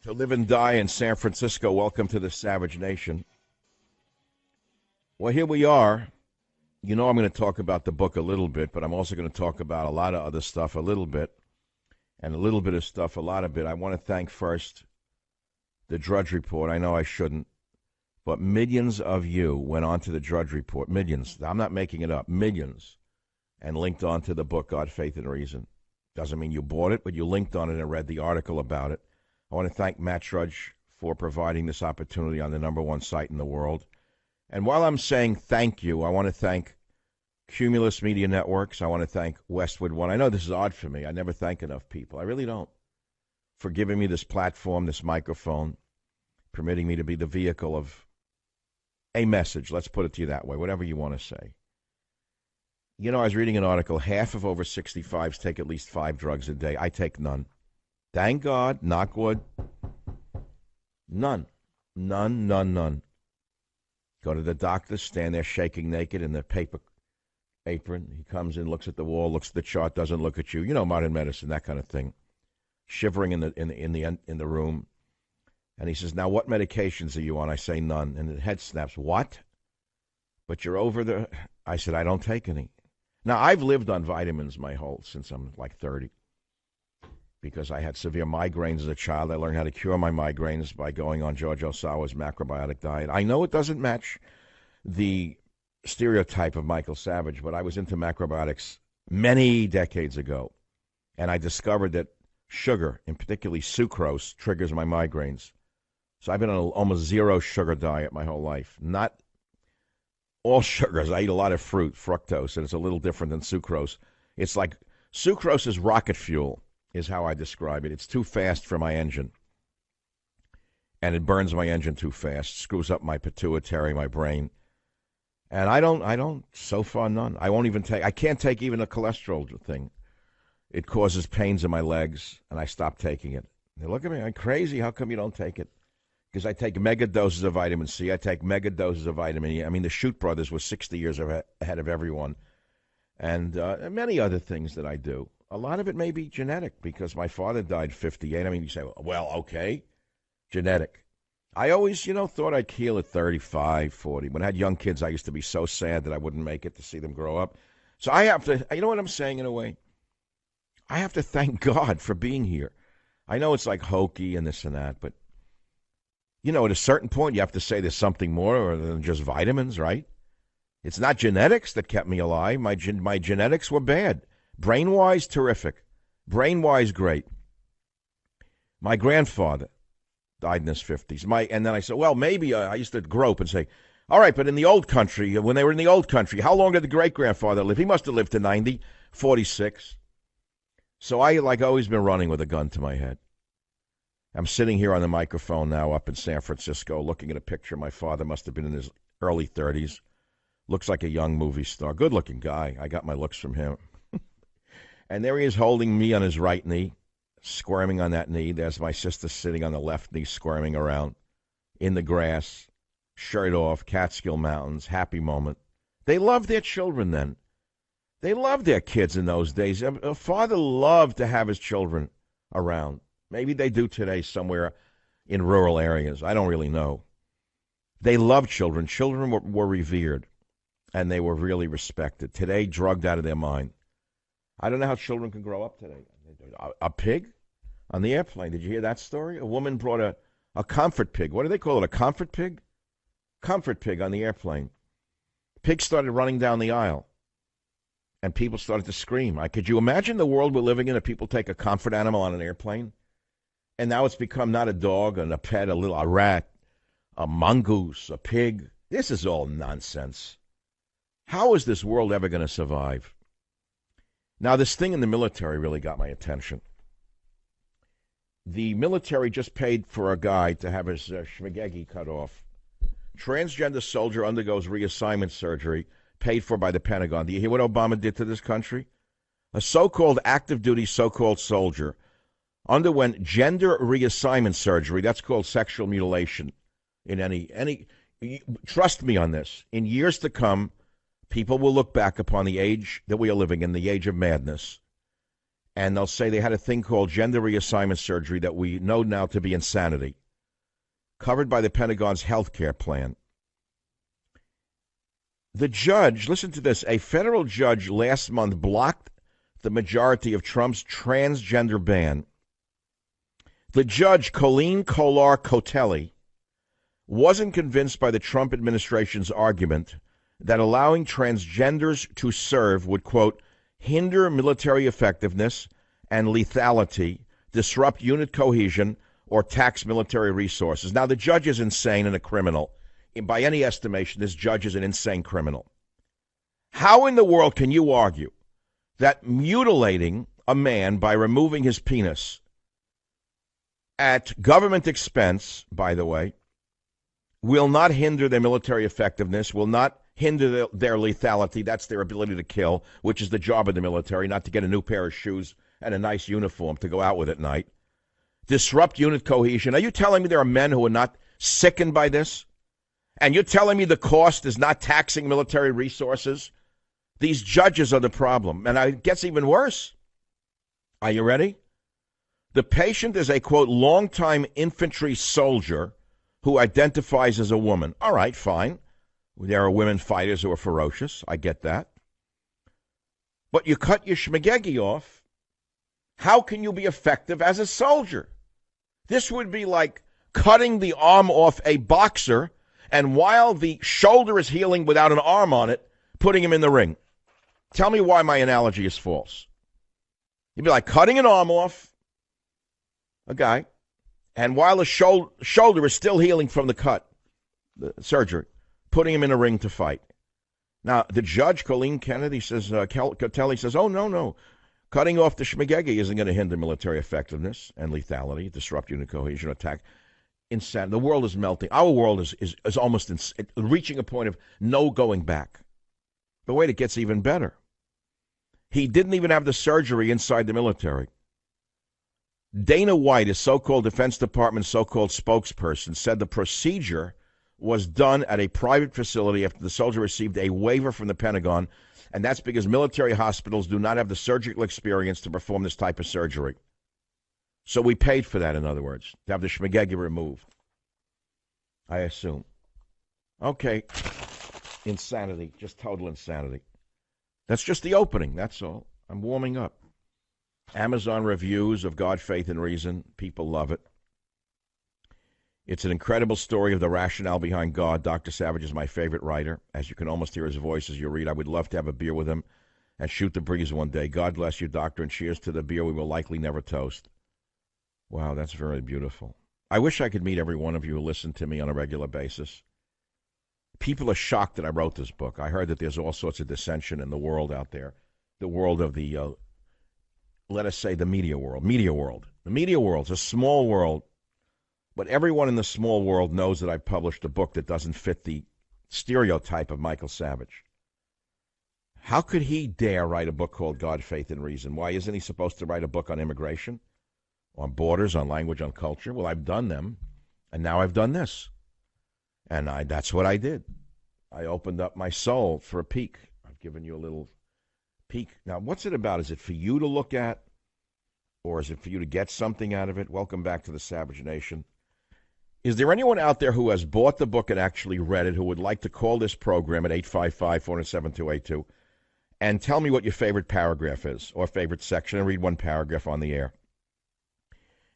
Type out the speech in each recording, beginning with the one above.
To live and die in San Francisco. Welcome to the Savage Nation. Well, here we are. You know I'm going to talk about the book a little bit, but I'm also going to talk about a lot of other stuff a little bit, and a little bit of stuff a lot of bit. I want to thank first the Drudge Report. I know I shouldn't, but millions of you went on to the Drudge Report. Millions. I'm not making it up. Millions. And linked on to the book, God, Faith, and Reason. Doesn't mean you bought it, but you linked on it and read the article about it. I want to thank Matt Drudge for providing this opportunity on the #1 site in the world. And while I'm saying thank you, I want to thank Cumulus Media Networks. I want to thank Westwood One. I know this is odd for me. I never thank enough people. I really don't. For giving me this platform, this microphone, permitting me to be the vehicle of a message. Let's put it to you that way, whatever you want to say. You know, I was reading an article, half of over 65s take at least 5 drugs a day. I take none. Thank God, knock wood. None. None. Go to the doctor, stand there shaking naked in the paper apron. He comes in, looks at the wall, looks at the chart, doesn't look at you. You know, modern medicine, that kind of thing. Shivering in the room. And he says, "Now what medications are you on?" I say, "None." And the head snaps, "What? But you're over the..." I said, "I don't take any." Now, I've lived on vitamins since I'm like 30. Because I had severe migraines as a child. I learned how to cure my migraines by going on George Osawa's macrobiotic diet. I know it doesn't match the stereotype of Michael Savage, but I was into macrobiotics many decades ago. And I discovered that sugar, and particularly sucrose, triggers my migraines. So I've been on an almost zero sugar diet my whole life. Not all sugars. I eat a lot of fruit, fructose, and it's a little different than sucrose. It's like sucrose is rocket fuel, is how I describe it. It's too fast for my engine. And it burns my engine too fast, screws up my pituitary, my brain. And I don't, so far, none. I can't take even a cholesterol thing. It causes pains in my legs, and I stop taking it. They look at me, I'm crazy, how come you don't take it? Because I take mega doses of vitamin C, I take mega doses of vitamin E. I mean, the Shoot brothers were 60 years ahead of everyone. And many other things that I do. A lot of it may be genetic because my father died 58. I mean, you say, well, okay, genetic. I always, thought I'd heal at 35, 40. When I had young kids, I used to be so sad that I wouldn't make it to see them grow up. So I have to, you know what I'm saying in a way? I have to thank God for being here. I know it's like hokey and this and that, but, at a certain point, you have to say there's something more than just vitamins, right? It's not genetics that kept me alive. My genetics were bad. Brain-wise, terrific. Brain-wise, great. My grandfather died in his 50s. And then I said, well, maybe I used to grope and say, all right, but in the old country, when they were in the old country, how long did the great-grandfather live? He must have lived to 90, 46. So I, always been running with a gun to my head. I'm sitting here on the microphone now up in San Francisco looking at a picture. My father must have been in his early 30s. Looks like a young movie star. Good-looking guy. I got my looks from him. And there he is holding me on his right knee, squirming on that knee. There's my sister sitting on the left knee, squirming around in the grass, shirt off, Catskill Mountains, happy moment. They loved their children then. They loved their kids in those days. A father loved to have his children around. Maybe they do today somewhere in rural areas. I don't really know. They loved children. Children were revered, and they were really respected. Today, drugged out of their mind. I don't know how children can grow up today. A pig on the airplane. Did you hear that story? A woman brought a comfort pig. What do they call it, a comfort pig? Comfort pig on the airplane. Pig started running down the aisle, and people started to scream. Could you imagine the world we're living in if people take a comfort animal on an airplane? And now it's become not a dog and a pet, a rat, a mongoose, a pig. This is all nonsense. How is this world ever going to survive? Now, this thing in the military really got my attention. The military just paid for a guy to have his schmagegi cut off. Transgender soldier undergoes reassignment surgery paid for by the Pentagon. Do you hear what Obama did to this country? A so-called active duty so-called soldier underwent gender reassignment surgery. That's called sexual mutilation. Trust me on this. In years to come, people will look back upon the age that we are living in, the age of madness, and they'll say they had a thing called gender reassignment surgery that we know now to be insanity, covered by the Pentagon's health care plan. The judge, listen to this, a federal judge last month blocked the majority of Trump's transgender ban. The judge, Colleen Kolar-Kotelly, wasn't convinced by the Trump administration's argument that allowing transgenders to serve would, quote, hinder military effectiveness and lethality, disrupt unit cohesion, or tax military resources. Now, the judge is insane and a criminal. By any estimation, this judge is an insane criminal. How in the world can you argue that mutilating a man by removing his penis at government expense, by the way, will not hinder their military effectiveness, will not hinder their lethality? That's their ability to kill, which is the job of the military, not to get a new pair of shoes and a nice uniform to go out with at night. Disrupt unit cohesion. Are you telling me there are men who are not sickened by this? And you're telling me the cost is not taxing military resources? These judges are the problem. And it gets even worse. Are you ready? The patient is a, quote, longtime infantry soldier who identifies as a woman. All right, fine. There are women fighters who are ferocious. I get that. But you cut your schmagegi off. How can you be effective as a soldier? This would be like cutting the arm off a boxer, and while the shoulder is healing without an arm on it, putting him in the ring. Tell me why my analogy is false. You'd be like cutting an arm off a guy, and while the shoulder is still healing from the cut, the surgery, putting him in a ring to fight. Now, the judge, Colleen Kennedy, says, Kotelly says, oh, no. Cutting off the schmagegi isn't going to hinder military effectiveness and lethality, disrupt unit cohesion, attack. Insanity. The world is melting. Our world is almost reaching a point of no going back. But wait, it gets even better. He didn't even have the surgery inside the military. Dana White, his so-called Defense Department so-called spokesperson, said the procedure was done at a private facility after the soldier received a waiver from the Pentagon, and that's because military hospitals do not have the surgical experience to perform this type of surgery. So we paid for that, in other words, to have the schmagegi removed, I assume. Okay, insanity, just total insanity. That's just the opening, that's all. I'm warming up. Amazon reviews of God, Faith, and Reason. People love it. It's an incredible story of the rationale behind God. Dr. Savage is my favorite writer. As you can almost hear his voice as you read, I would love to have a beer with him and shoot the breeze one day. God bless you, Doctor, and cheers to the beer we will likely never toast. Wow, that's very beautiful. I wish I could meet every one of you who listen to me on a regular basis. People are shocked that I wrote this book. I heard that there's all sorts of dissension in the world out there. The world of the, let us say, the media world. The media world's a small world. But everyone in the small world knows that I published a book that doesn't fit the stereotype of Michael Savage. How could he dare write a book called God, Faith, and Reason? Why isn't he supposed to write a book on immigration, on borders, on language, on culture? Well, I've done them, and now I've done this. And that's what I did. I opened up my soul for a peek. I've given you a little peek. Now, what's it about? Is it for you to look at, or is it for you to get something out of it? Welcome back to the Savage Nation. Is there anyone out there who has bought the book and actually read it who would like to call this program at 855-407-282 and tell me what your favorite paragraph is or favorite section and read one paragraph on the air?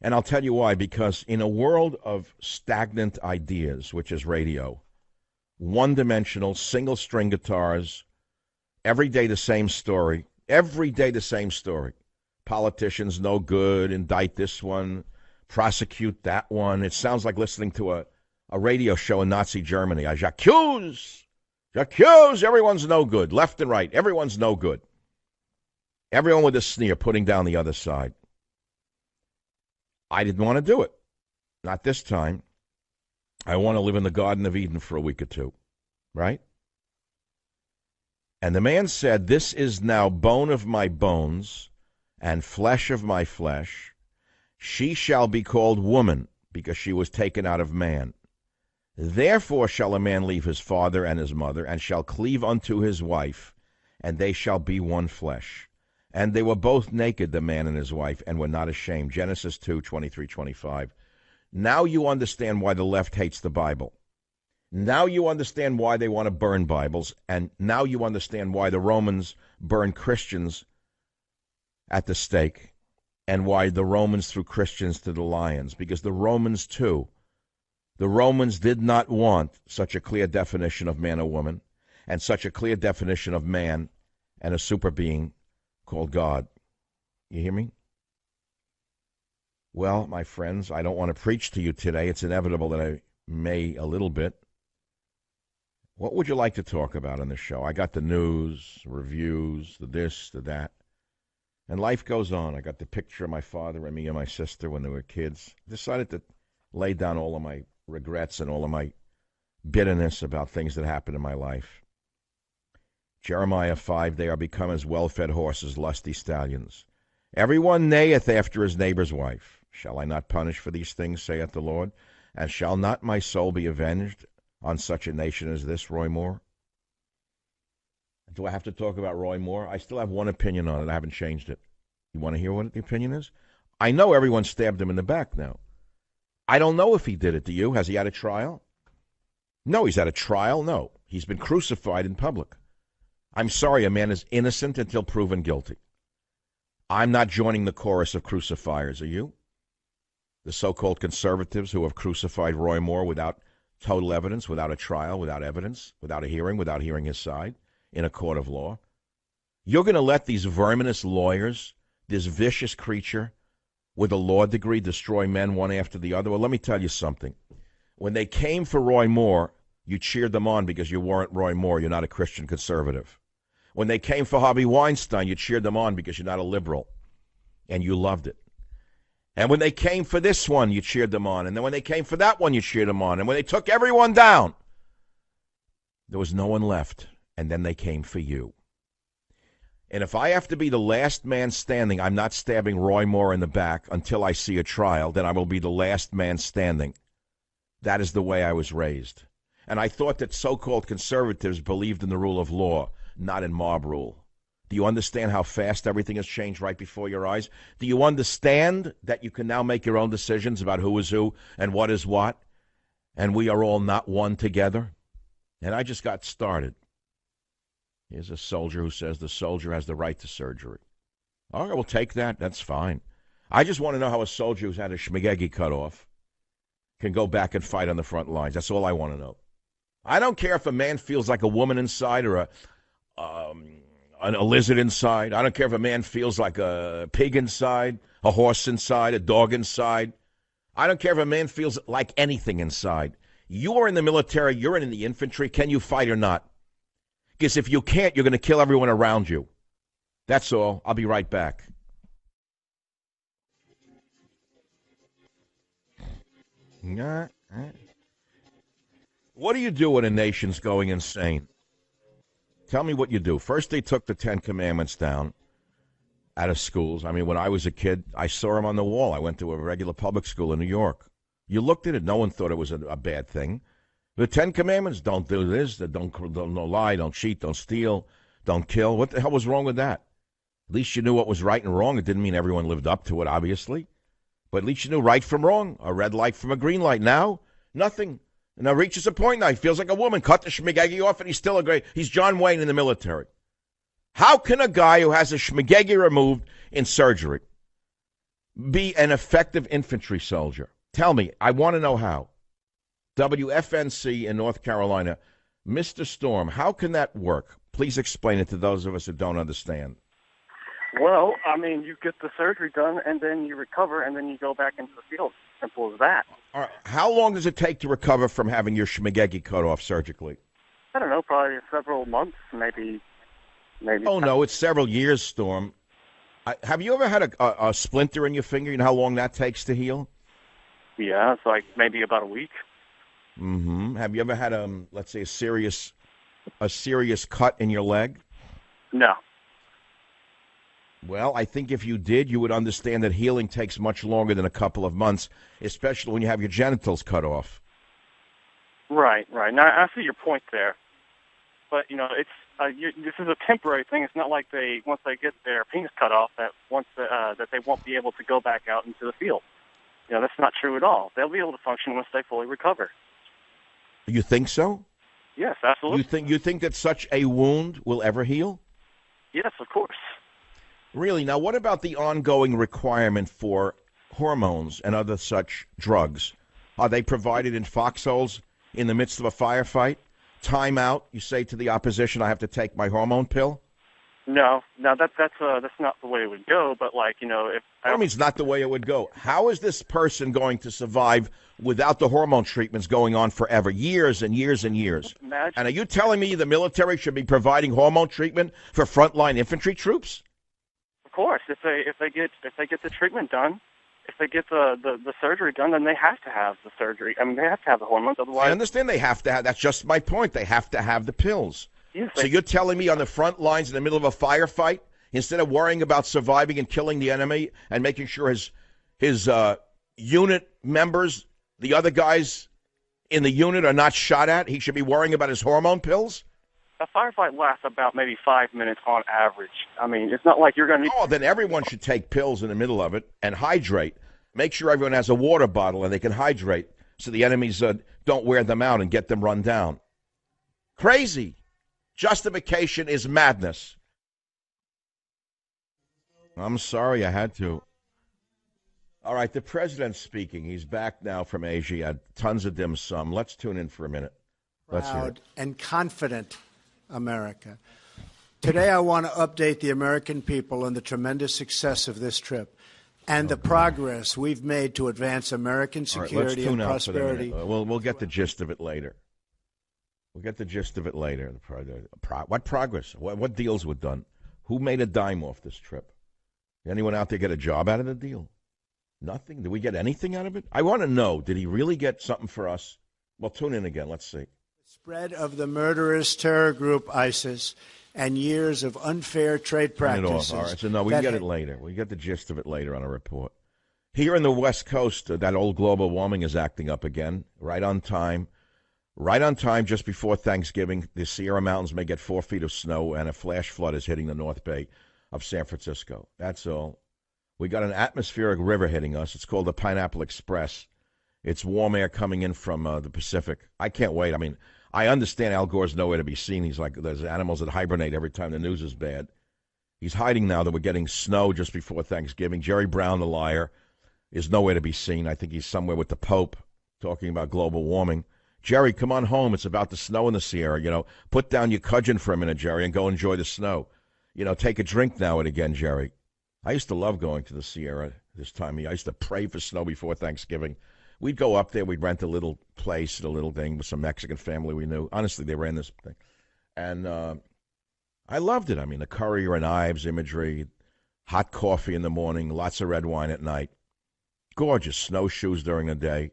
And I'll tell you why. Because in a world of stagnant ideas, which is radio, one-dimensional, single-string guitars, every day the same story, Politicians no good, indict this one, prosecute that one. It sounds like listening to a radio show in Nazi Germany. J'accuse, everyone's no good. Left and right, everyone's no good. Everyone with a sneer putting down the other side. I didn't want to do it. Not this time. I want to live in the Garden of Eden for a week or two. Right? And the man said, this is now bone of my bones and flesh of my flesh. She shall be called woman, because she was taken out of man. Therefore shall a man leave his father and his mother, and shall cleave unto his wife, and they shall be one flesh. And they were both naked, the man and his wife, and were not ashamed. Genesis 2:23-25. Now you understand why the left hates the Bible. Now you understand why they want to burn Bibles, and now you understand why the Romans burned Christians at the stake, and why the Romans threw Christians to the lions. Because the Romans, too, the Romans did not want such a clear definition of man or woman, and such a clear definition of man and a super being called God. You hear me? Well, my friends, I don't want to preach to you today. It's inevitable that I may a little bit. What would you like to talk about on the show? I got the news, reviews, the this, the that. And life goes on. I got the picture of my father and me and my sister when they were kids. Decided to lay down all of my regrets and all of my bitterness about things that happened in my life. Jeremiah 5, they are become as well-fed horses, lusty stallions. Everyone neigheth after his neighbor's wife. Shall I not punish for these things, saith the Lord? And shall not my soul be avenged on such a nation as this, Roy Moore? Do I have to talk about Roy Moore? I still have one opinion on it. I haven't changed it. You want to hear what the opinion is? I know everyone stabbed him in the back now. I don't know if he did it. Do you? Has he had a trial? No, he's had a trial. No. He's been crucified in public. I'm sorry, a man is innocent until proven guilty. I'm not joining the chorus of crucifiers. Are you? The so-called conservatives who have crucified Roy Moore without total evidence, without a trial, without evidence, without hearing his side in a court of law. You're going to let these verminous lawyers, this vicious creature with a law degree, destroy men one after the other? Well, let me tell you something. When they came for Roy Moore, you cheered them on because you weren't Roy Moore. You're not a Christian conservative. When they came for Harvey Weinstein, you cheered them on because you're not a liberal, and you loved it. And when they came for this one, you cheered them on. And then when they came for that one, you cheered them on. And when they took everyone down, there was no one left. And then they came for you. And if I have to be the last man standing, I'm not stabbing Roy Moore in the back until I see a trial, then I will be the last man standing. That is the way I was raised. And I thought that so-called conservatives believed in the rule of law, not in mob rule. Do you understand how fast everything has changed right before your eyes? Do you understand that you can now make your own decisions about who is who and what is what? And we are all not one together? And I just got started. Here's a soldier who says the soldier has the right to surgery. All right, we'll take that. That's fine. I just want to know how a soldier who's had a schmagegi cut off can go back and fight on the front lines. That's all I want to know. I don't care if a man feels like a woman inside or a lizard inside. I don't care if a man feels like a pig inside, a horse inside, a dog inside. I don't care if a man feels like anything inside. You are in the military. You're in the infantry. Can you fight or not? Because if you can't, you're going to kill everyone around you. That's all. I'll be right back. What do you do when a nation's going insane? Tell me what you do. First, they took the Ten Commandments down out of schools. I mean, when I was a kid, I saw them on the wall. I went to a regular public school in New York. You looked at it. No one thought it was a bad thing. The Ten Commandments, don't do this, don't lie, don't cheat, don't steal, don't kill. What the hell was wrong with that? At least you knew what was right and wrong. It didn't mean everyone lived up to it, obviously. But at least you knew right from wrong, a red light from a green light. Now, nothing. Now reaches a point now. He feels like a woman. Cut the schmagegi off, and he's still he's John Wayne in the military. How can a guy who has a schmagegi removed in surgery be an effective infantry soldier? Tell me. I want to know how. WFNC in North Carolina. Mr. Storm, how can that work? Please explain it to those of us who don't understand. Well, I mean, you get the surgery done, and then you recover, and then you go back into the field. Simple as that. All right. How long does it take to recover from having your schmagegi cut off surgically? I don't know, probably several months, maybe. Oh, no, it's several years, Storm. Have you ever had a splinter in your finger? You know how long that takes to heal? Yeah, it's like maybe about a week. Mm-hmm. Have you ever had, let's say, a serious cut in your leg? No. Well, I think if you did, you would understand that healing takes much longer than a couple of months, especially when you have your genitals cut off. Right. Now, I see your point there. But, you know, this is a temporary thing. It's not like once they get their penis cut off, that they won't be able to go back out into the field. That's not true at all. They'll be able to function once they fully recover. You think so? Yes, absolutely. You think that such a wound will ever heal? Yes, of course. Really? Now, what about the ongoing requirement for hormones and other such drugs? Are they provided in foxholes in the midst of a firefight? Time out, you say to the opposition, I have to take my hormone pill? No, that's not the way it would go. But if I mean, it's not the way it would go. How is this person going to survive without the hormone treatments going on forever, years and years and years? Imagine. And are you telling me the military should be providing hormone treatment for frontline infantry troops? Of course, if they get the treatment done, if they get the surgery done, then they have to have the surgery. I mean, they have to have the hormones. Otherwise, I understand they have to have. That's just my point. They have to have the pills. Yes, So you're telling me on the front lines in the middle of a firefight, instead of worrying about surviving and killing the enemy and making sure his unit members, the other guys in the unit, are not shot at, he should be worrying about his hormone pills? a firefight lasts about maybe 5 minutes on average. I mean, it's not like you're going to... Oh, then everyone should take pills in the middle of it and hydrate. Make sure everyone has a water bottle and they can hydrate so the enemies don't wear them out and get them run down. Crazy. Justification is madness. I'm sorry I had to. All right, the president's speaking. He's back now from Asia. He had tons of dim sum. Let's tune in for a minute. Let's hear it. Proud and confident America. Today I want to update the American people on the tremendous success of this trip and the progress we've made to advance American security and prosperity. We'll get the gist of it later. We'll get the gist of it later. What progress? What deals were done? Who made a dime off this trip? Did anyone out there get a job out of the deal? Nothing? Did we get anything out of it? I want to know, did he really get something for us? Well, tune in again. Let's see. Spread of the murderous terror group ISIS and years of unfair trade practices. All right, so no, we can get it later. We get the gist of it later on a report. Here in the West Coast, that old global warming is acting up again, right on time. Right on time, just before Thanksgiving, the Sierra Mountains may get 4 feet of snow, and a flash flood is hitting the North Bay of San Francisco. That's all. We got an atmospheric river hitting us. It's called the Pineapple Express. It's warm air coming in from the Pacific. I can't wait. I mean, I understand Al Gore's nowhere to be seen. He's like, there's animals that hibernate every time the news is bad. He's hiding now that we're getting snow just before Thanksgiving. Jerry Brown, the liar, is nowhere to be seen. I think he's somewhere with the Pope talking about global warming. Jerry, come on home. It's about to snow in the Sierra. Put down your cudgel for a minute, Jerry, and go enjoy the snow. Take a drink now and again, Jerry. I used to love going to the Sierra this time of year. I used to pray for snow before Thanksgiving. We'd go up there. We'd rent a little place, a little thing with some Mexican family we knew. Honestly, they ran this thing. And I loved it. I mean, the Currier and Ives imagery, hot coffee in the morning, lots of red wine at night. Gorgeous snowshoes during the day.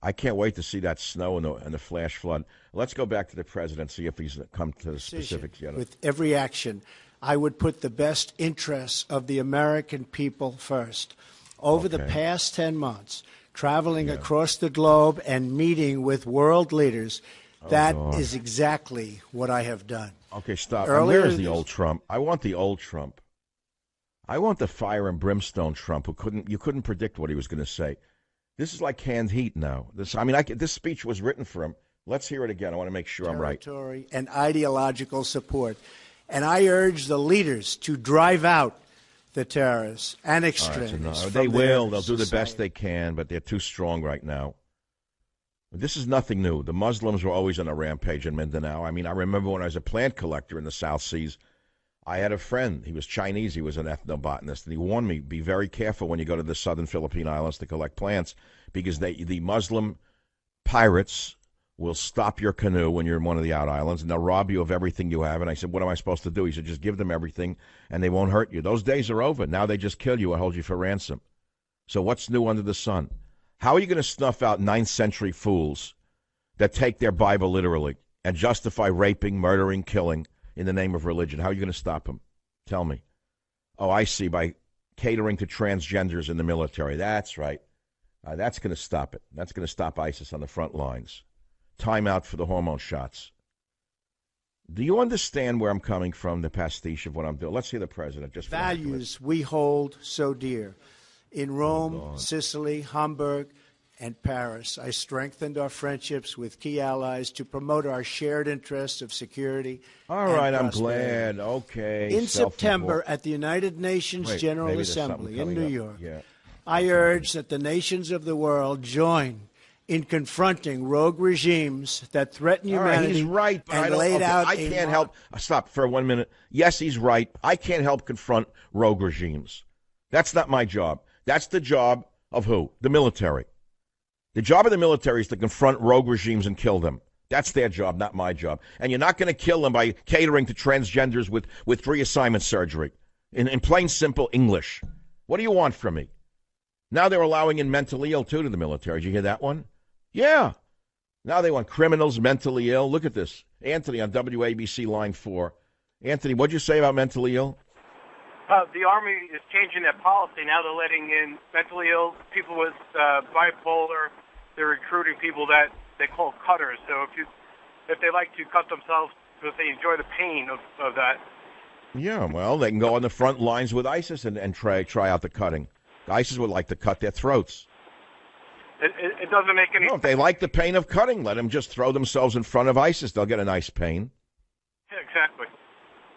I can't wait to see that snow and the flash flood. Let's go back to the president, see if he's come to the specifics yet. With every action, I would put the best interests of the American people first. Over the past 10 months, traveling across the globe and meeting with world leaders, that is exactly what I have done. Okay, stop. Where is the old Trump? I want the old Trump. I want the fire and brimstone Trump you couldn't predict what he was going to say. This is like canned heat now. This speech was written for him. Let's hear it again. I want to make sure I'm right. Territory and ideological support. And I urge the leaders to drive out the terrorists and extremists. They will. They'll do the best they can, but they're too strong right now. This is nothing new. The Muslims were always on a rampage in Mindanao. I mean, I remember when I was a plant collector in the South Seas, I had a friend. He was Chinese. He was an ethnobotanist, and he warned me, be very careful when you go to the southern Philippine Islands to collect plants, because the Muslim pirates will stop your canoe when you're in one of the out islands, and they'll rob you of everything you have. And I said, what am I supposed to do? He said, just give them everything, and they won't hurt you. Those days are over. Now they just kill you or hold you for ransom. So what's new under the sun? How are you going to snuff out 9th century fools that take their Bible literally and justify raping, murdering, killing in the name of religion? How are you going to stop them? Tell me. Oh, I see, by catering to transgenders in the military. That's right. That's going to stop it. That's going to stop ISIS on the front lines. Time out for the hormone shots. Do you understand where I'm coming from, the pastiche of what I'm doing? Let's hear the president. Just values we hold so dear. In Rome, Sicily, Hamburg, and Paris, I strengthened our friendships with key allies to promote our shared interests of security. All right, I'm glad. Okay. In September, at the United Nations General Assembly in New York, I urge that the nations of the world join in confronting rogue regimes that threaten humanity. He's right, but I can't help. Stop for 1 minute. Yes, he's right. I can't help confront rogue regimes. That's not my job. That's the job of who? The military. The job of the military is to confront rogue regimes and kill them. That's their job, not my job. And you're not going to kill them by catering to transgenders with reassignment surgery. In plain, simple English. What do you want from me? Now they're allowing in mentally ill, too, to the military. Did you hear that one? Yeah. Now they want criminals, mentally ill. Look at this. Anthony on WABC Line 4. Anthony, what'd you say about mentally ill? The Army is changing their policy. Now they're letting in mentally ill people with bipolar. They're recruiting people that they call cutters. So if they like to cut themselves because they enjoy the pain of that. Yeah, well, they can go on the front lines with ISIS and try out the cutting. ISIS would like to cut their throats. It doesn't make any sense. If they like the pain of cutting, let them just throw themselves in front of ISIS. They'll get a nice pain. Yeah, exactly.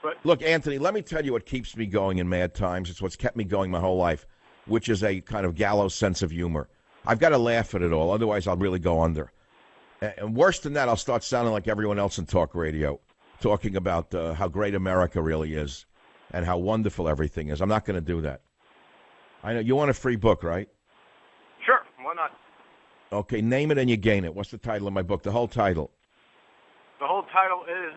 But look, Anthony, let me tell you what keeps me going in mad times. It's what's kept me going my whole life, which is a kind of gallows sense of humor. I've got to laugh at it all. Otherwise, I'll really go under. And worse than that, I'll start sounding like everyone else in talk radio, talking about how great America really is and how wonderful everything is. I'm not going to do that. I know you want a free book, right? Sure. Why not? Okay, name it and you gain it. What's the title of my book? The whole title. The whole title is...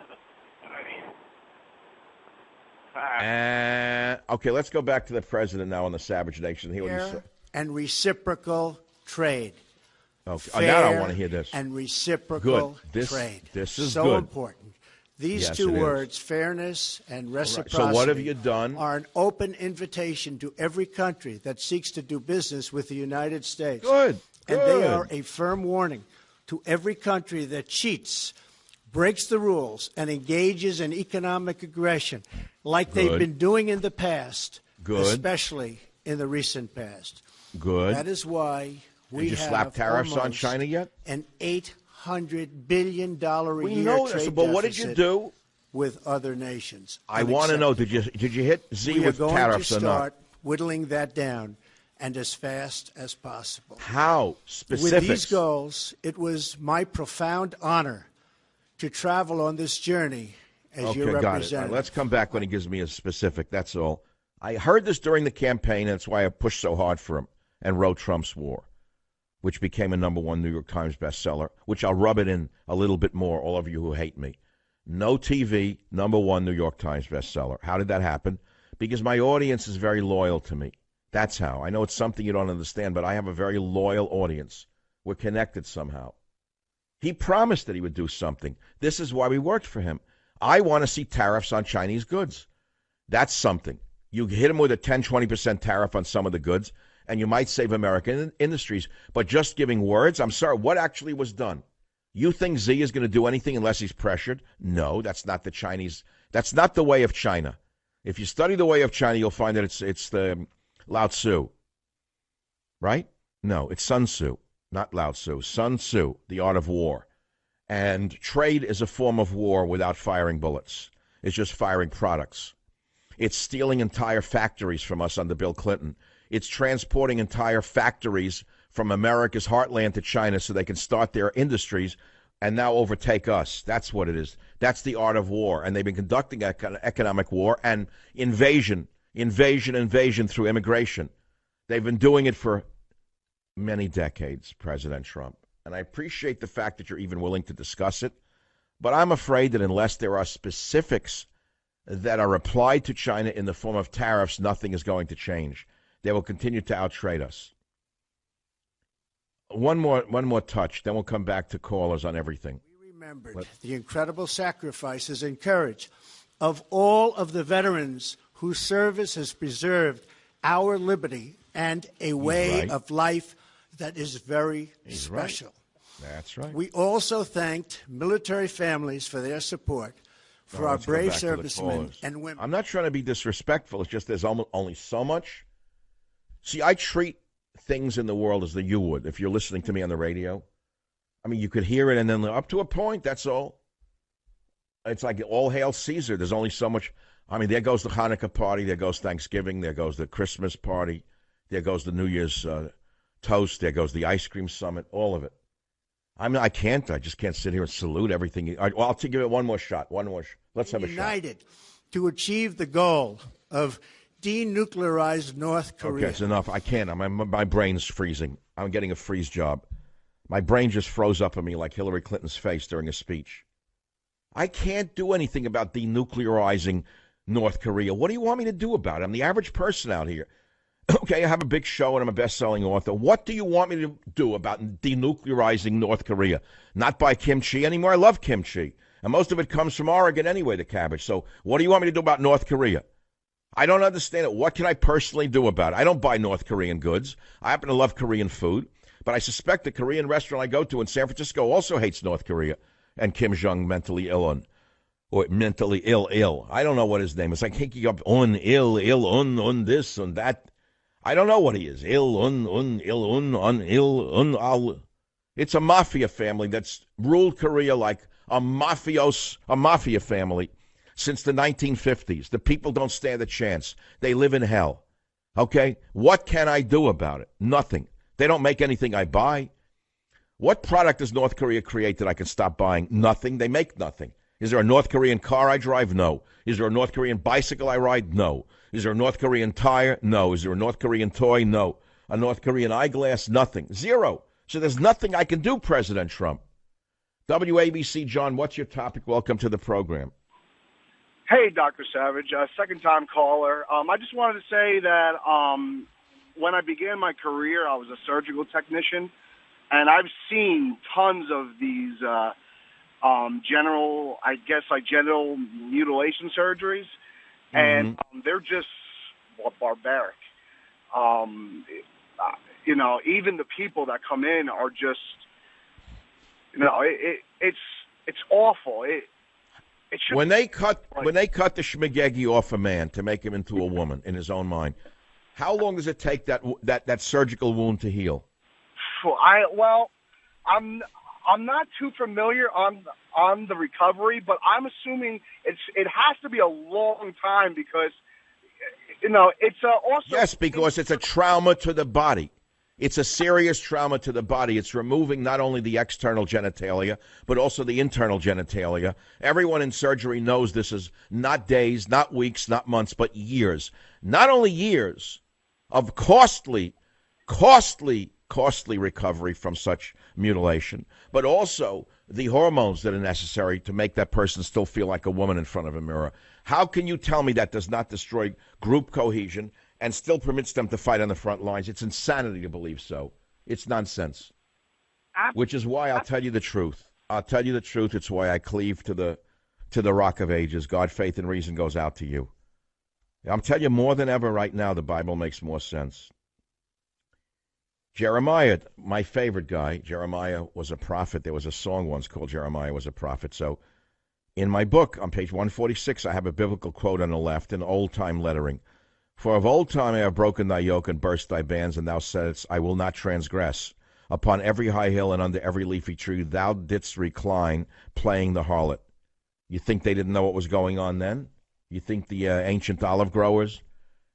Okay, let's go back to the president now on the Savage Nation. Hear what he said. And reciprocal trade. Okay, Fair now I want to hear this. And reciprocal trade. This is so good. Important. These two words, fairness and reciprocity, so what have you done? Are an open invitation to every country that seeks to do business with the United States. Good. And they are a firm warning to every country that cheats, breaks the rules, and engages in economic aggression like they've been doing in the past, especially in the recent past. Good. That is why we Did you slap tariffs on China yet? An $800 billion a we year know trade this, but what did you do with other nations? I want to know, did you hit Z with tariffs or not? We are going to start whittling that down, and as fast as possible. How? Specifics. With these goals, it was my profound honor to travel on this journey as your representative. Got it. Let's come back when he gives me a specific. That's all. I heard this during the campaign, and that's why I pushed so hard for him and wrote Trump's War, which became a #1 New York Times bestseller, which I'll rub it in a little bit more, all of you who hate me. No TV, #1 New York Times bestseller. How did that happen? Because my audience is very loyal to me. That's how. I know it's something you don't understand, but I have a very loyal audience. We're connected somehow. He promised that he would do something. This is why we worked for him. I want to see tariffs on Chinese goods. That's something. You hit him with a 10, 20% tariff on some of the goods, and you might save American industries. But just giving words, I'm sorry, what actually was done? You think Z is going to do anything unless he's pressured? No, that's not the Chinese. That's not the way of China. If you study the way of China, you'll find that it's the Lao Tzu, right? No, it's Sun Tzu, not Lao Tzu. Sun Tzu, The Art of War. And trade is a form of war without firing bullets. It's just firing products. It's stealing entire factories from us under Bill Clinton. It's transporting entire factories from America's heartland to China so they can start their industries and now overtake us. That's what it is. That's the art of war. And they've been conducting economic war and invasion through immigration. They've been doing it for many decades, President Trump. And I appreciate the fact that you're even willing to discuss it. But I'm afraid that unless there are specifics that are applied to China in the form of tariffs, nothing is going to change. They will continue to outtrade us. One more touch, then we'll come back to callers on everything. We remembered the incredible sacrifices and courage of all of the veterans whose service has preserved our liberty and a way of life that is very special. Right. That's right. We also thanked military families for their support, for our brave servicemen and women. I'm not trying to be disrespectful. It's just there's only so much. See, I treat things in the world as you would if you're listening to me on the radio. I mean, you could hear it, and then up to a point, that's all. It's like all hail Caesar. There's only so much. I mean, there goes the Hanukkah party. There goes Thanksgiving. There goes the Christmas party. There goes the New Year's toast. There goes the ice cream summit. All of it. I mean, I just can't sit here and salute everything. Well, I'll give it one more shot. Let's have a shot. United to achieve the goal of denuclearized North Korea. Okay, it's enough. I can't. My brain's freezing. I'm getting a freeze job. My brain just froze up on me like Hillary Clinton's face during a speech. I can't do anything about denuclearizing North Korea. What do you want me to do about it? I'm the average person out here. Okay, I have a big show and I'm a best-selling author. What do you want me to do about denuclearizing North Korea? Not buy kimchi anymore. I love kimchi. And most of it comes from Oregon anyway, the cabbage. So what do you want me to do about North Korea? I don't understand it. What can I personally do about it? I don't buy North Korean goods. I happen to love Korean food. But I suspect the Korean restaurant I go to in San Francisco also hates North Korea and Kim Jong mentally ill. I don't know what his name is. I can't keep up on this, on that. I don't know what he is. It's a mafia family that's ruled Korea like a mafia family since the 1950s. The people don't stand a chance. They live in hell. Okay? What can I do about it? Nothing. They don't make anything I buy. What product does North Korea create that I can stop buying? Nothing. They make nothing. Is there a North Korean car I drive? No. Is there a North Korean bicycle I ride? No. Is there a North Korean tire? No. Is there a North Korean toy? No. A North Korean eyeglass? Nothing. Zero. So there's nothing I can do, President Trump. WABC, John, what's your topic? Welcome to the program. Hey, Dr. Savage, second-time caller. I just wanted to say that when I began my career, I was a surgical technician, and I've seen tons of these genital mutilation surgeries, and they're just barbaric. Even the people that come in are just, it's awful. When they cut the schmagegi off a man to make him into a woman in his own mind, how long does it take that surgical wound to heal? I'm not too familiar on the recovery, but I'm assuming it has to be a long time because it's also yes, because it's a trauma to the body. It's a serious trauma to the body. It's removing not only the external genitalia, but also the internal genitalia. Everyone in surgery knows this is not days, not weeks, not months, but years. Not only years of costly recovery from such mutilation, but also the hormones that are necessary to make that person still feel like a woman in front of a mirror. How can you tell me that does not destroy group cohesion and still permits them to fight on the front lines? It's insanity to believe so. It's nonsense. Which is why I'll tell you the truth. I'll tell you the truth. It's why I cleave to the Rock of Ages. God, faith, and reason goes out to you. I'm telling you, more than ever right now, the Bible makes more sense. Jeremiah, my favorite guy, Jeremiah was a prophet. There was a song once called Jeremiah Was a Prophet. So in my book, on page 146, I have a biblical quote on the left in old-time lettering. For of old time I have broken thy yoke and burst thy bands, and thou saidst, I will not transgress. Upon every high hill and under every leafy tree thou didst recline, playing the harlot. You think they didn't know what was going on then? You think the ancient olive growers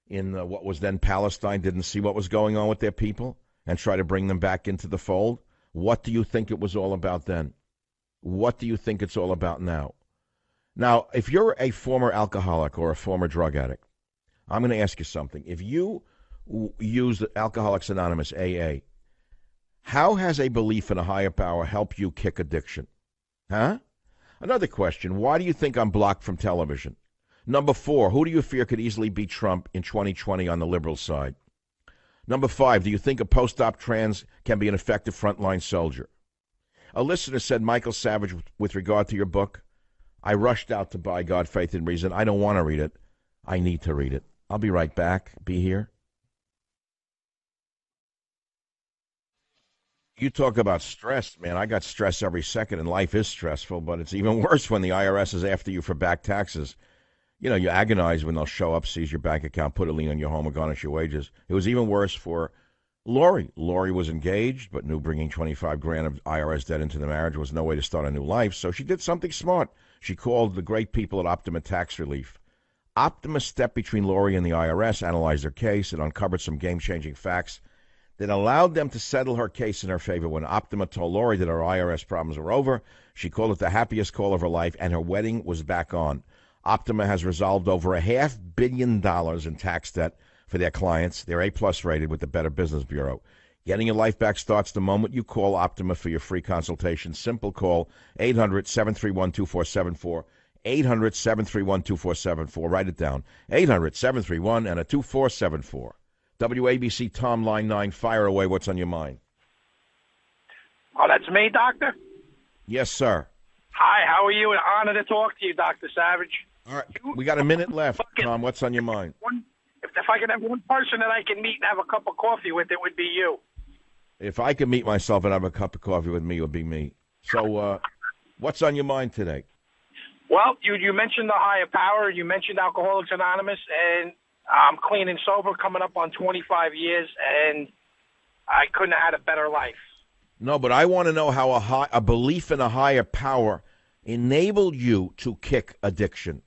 in what was then Palestine didn't see what was going on with their people and try to bring them back into the fold? What do you think it was all about then? What do you think it's all about now? Now, if you're a former alcoholic or a former drug addict, I'm going to ask you something. If you use Alcoholics Anonymous, AA, how has a belief in a higher power helped you kick addiction? Huh? Another question, why do you think I'm blocked from television? Number 4, who do you fear could easily beat Trump in 2020 on the liberal side? Number 5, do you think a post-op trans can be an effective frontline soldier? A listener said, Michael Savage, with regard to your book, I rushed out to buy God, Faith, and Reason. I don't want to read it. I need to read it. I'll be right back. Be here. You talk about stress, man. I got stress every second, and life is stressful, but it's even worse when the IRS is after you for back taxes. You know, you agonize when they'll show up, seize your bank account, put a lien on your home, or garnish your wages. It was even worse for Lori. Lori was engaged, but knew bringing 25 grand of IRS debt into the marriage was no way to start a new life, so she did something smart. She called the great people at Optima Tax Relief. Optima stepped between Lori and the IRS, analyzed her case, and uncovered some game-changing facts that allowed them to settle her case in her favor. When Optima told Lori that her IRS problems were over, she called it the happiest call of her life, and her wedding was back on. Optima has resolved over $500 million in tax debt for their clients. They're A-plus rated with the Better Business Bureau. Getting your life back starts the moment you call Optima for your free consultation. Simple call, 800-731-2474. 800-731-2474. Write it down. 800-731 and a 2474. WABC Tom, line 9. Fire away. What's on your mind? Oh, that's me, Doctor? Yes, sir. Hi, how are you? An honor to talk to you, Dr. Savage. All right, we got a minute left. Tom, what's on your mind? If I could have one person that I can meet and have a cup of coffee with, it would be you. If I could meet myself and have a cup of coffee with me, it would be me. So what's on your mind today? Well, you mentioned the higher power. You mentioned Alcoholics Anonymous, and I'm clean and sober, coming up on 25 years, and I couldn't have had a better life. No, but I want to know how a belief in a higher power enabled you to kick addiction.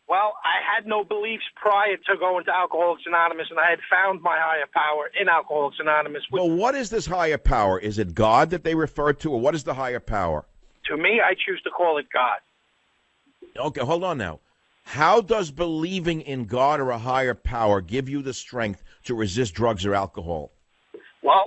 Well, I had no beliefs prior to going to Alcoholics Anonymous, and I had found my higher power in Alcoholics Anonymous. Well, what is this higher power? Is it God that they refer to, or what is the higher power? To me, I choose to call it God. Okay, hold on now. How does believing in God or a higher power give you the strength to resist drugs or alcohol? Well,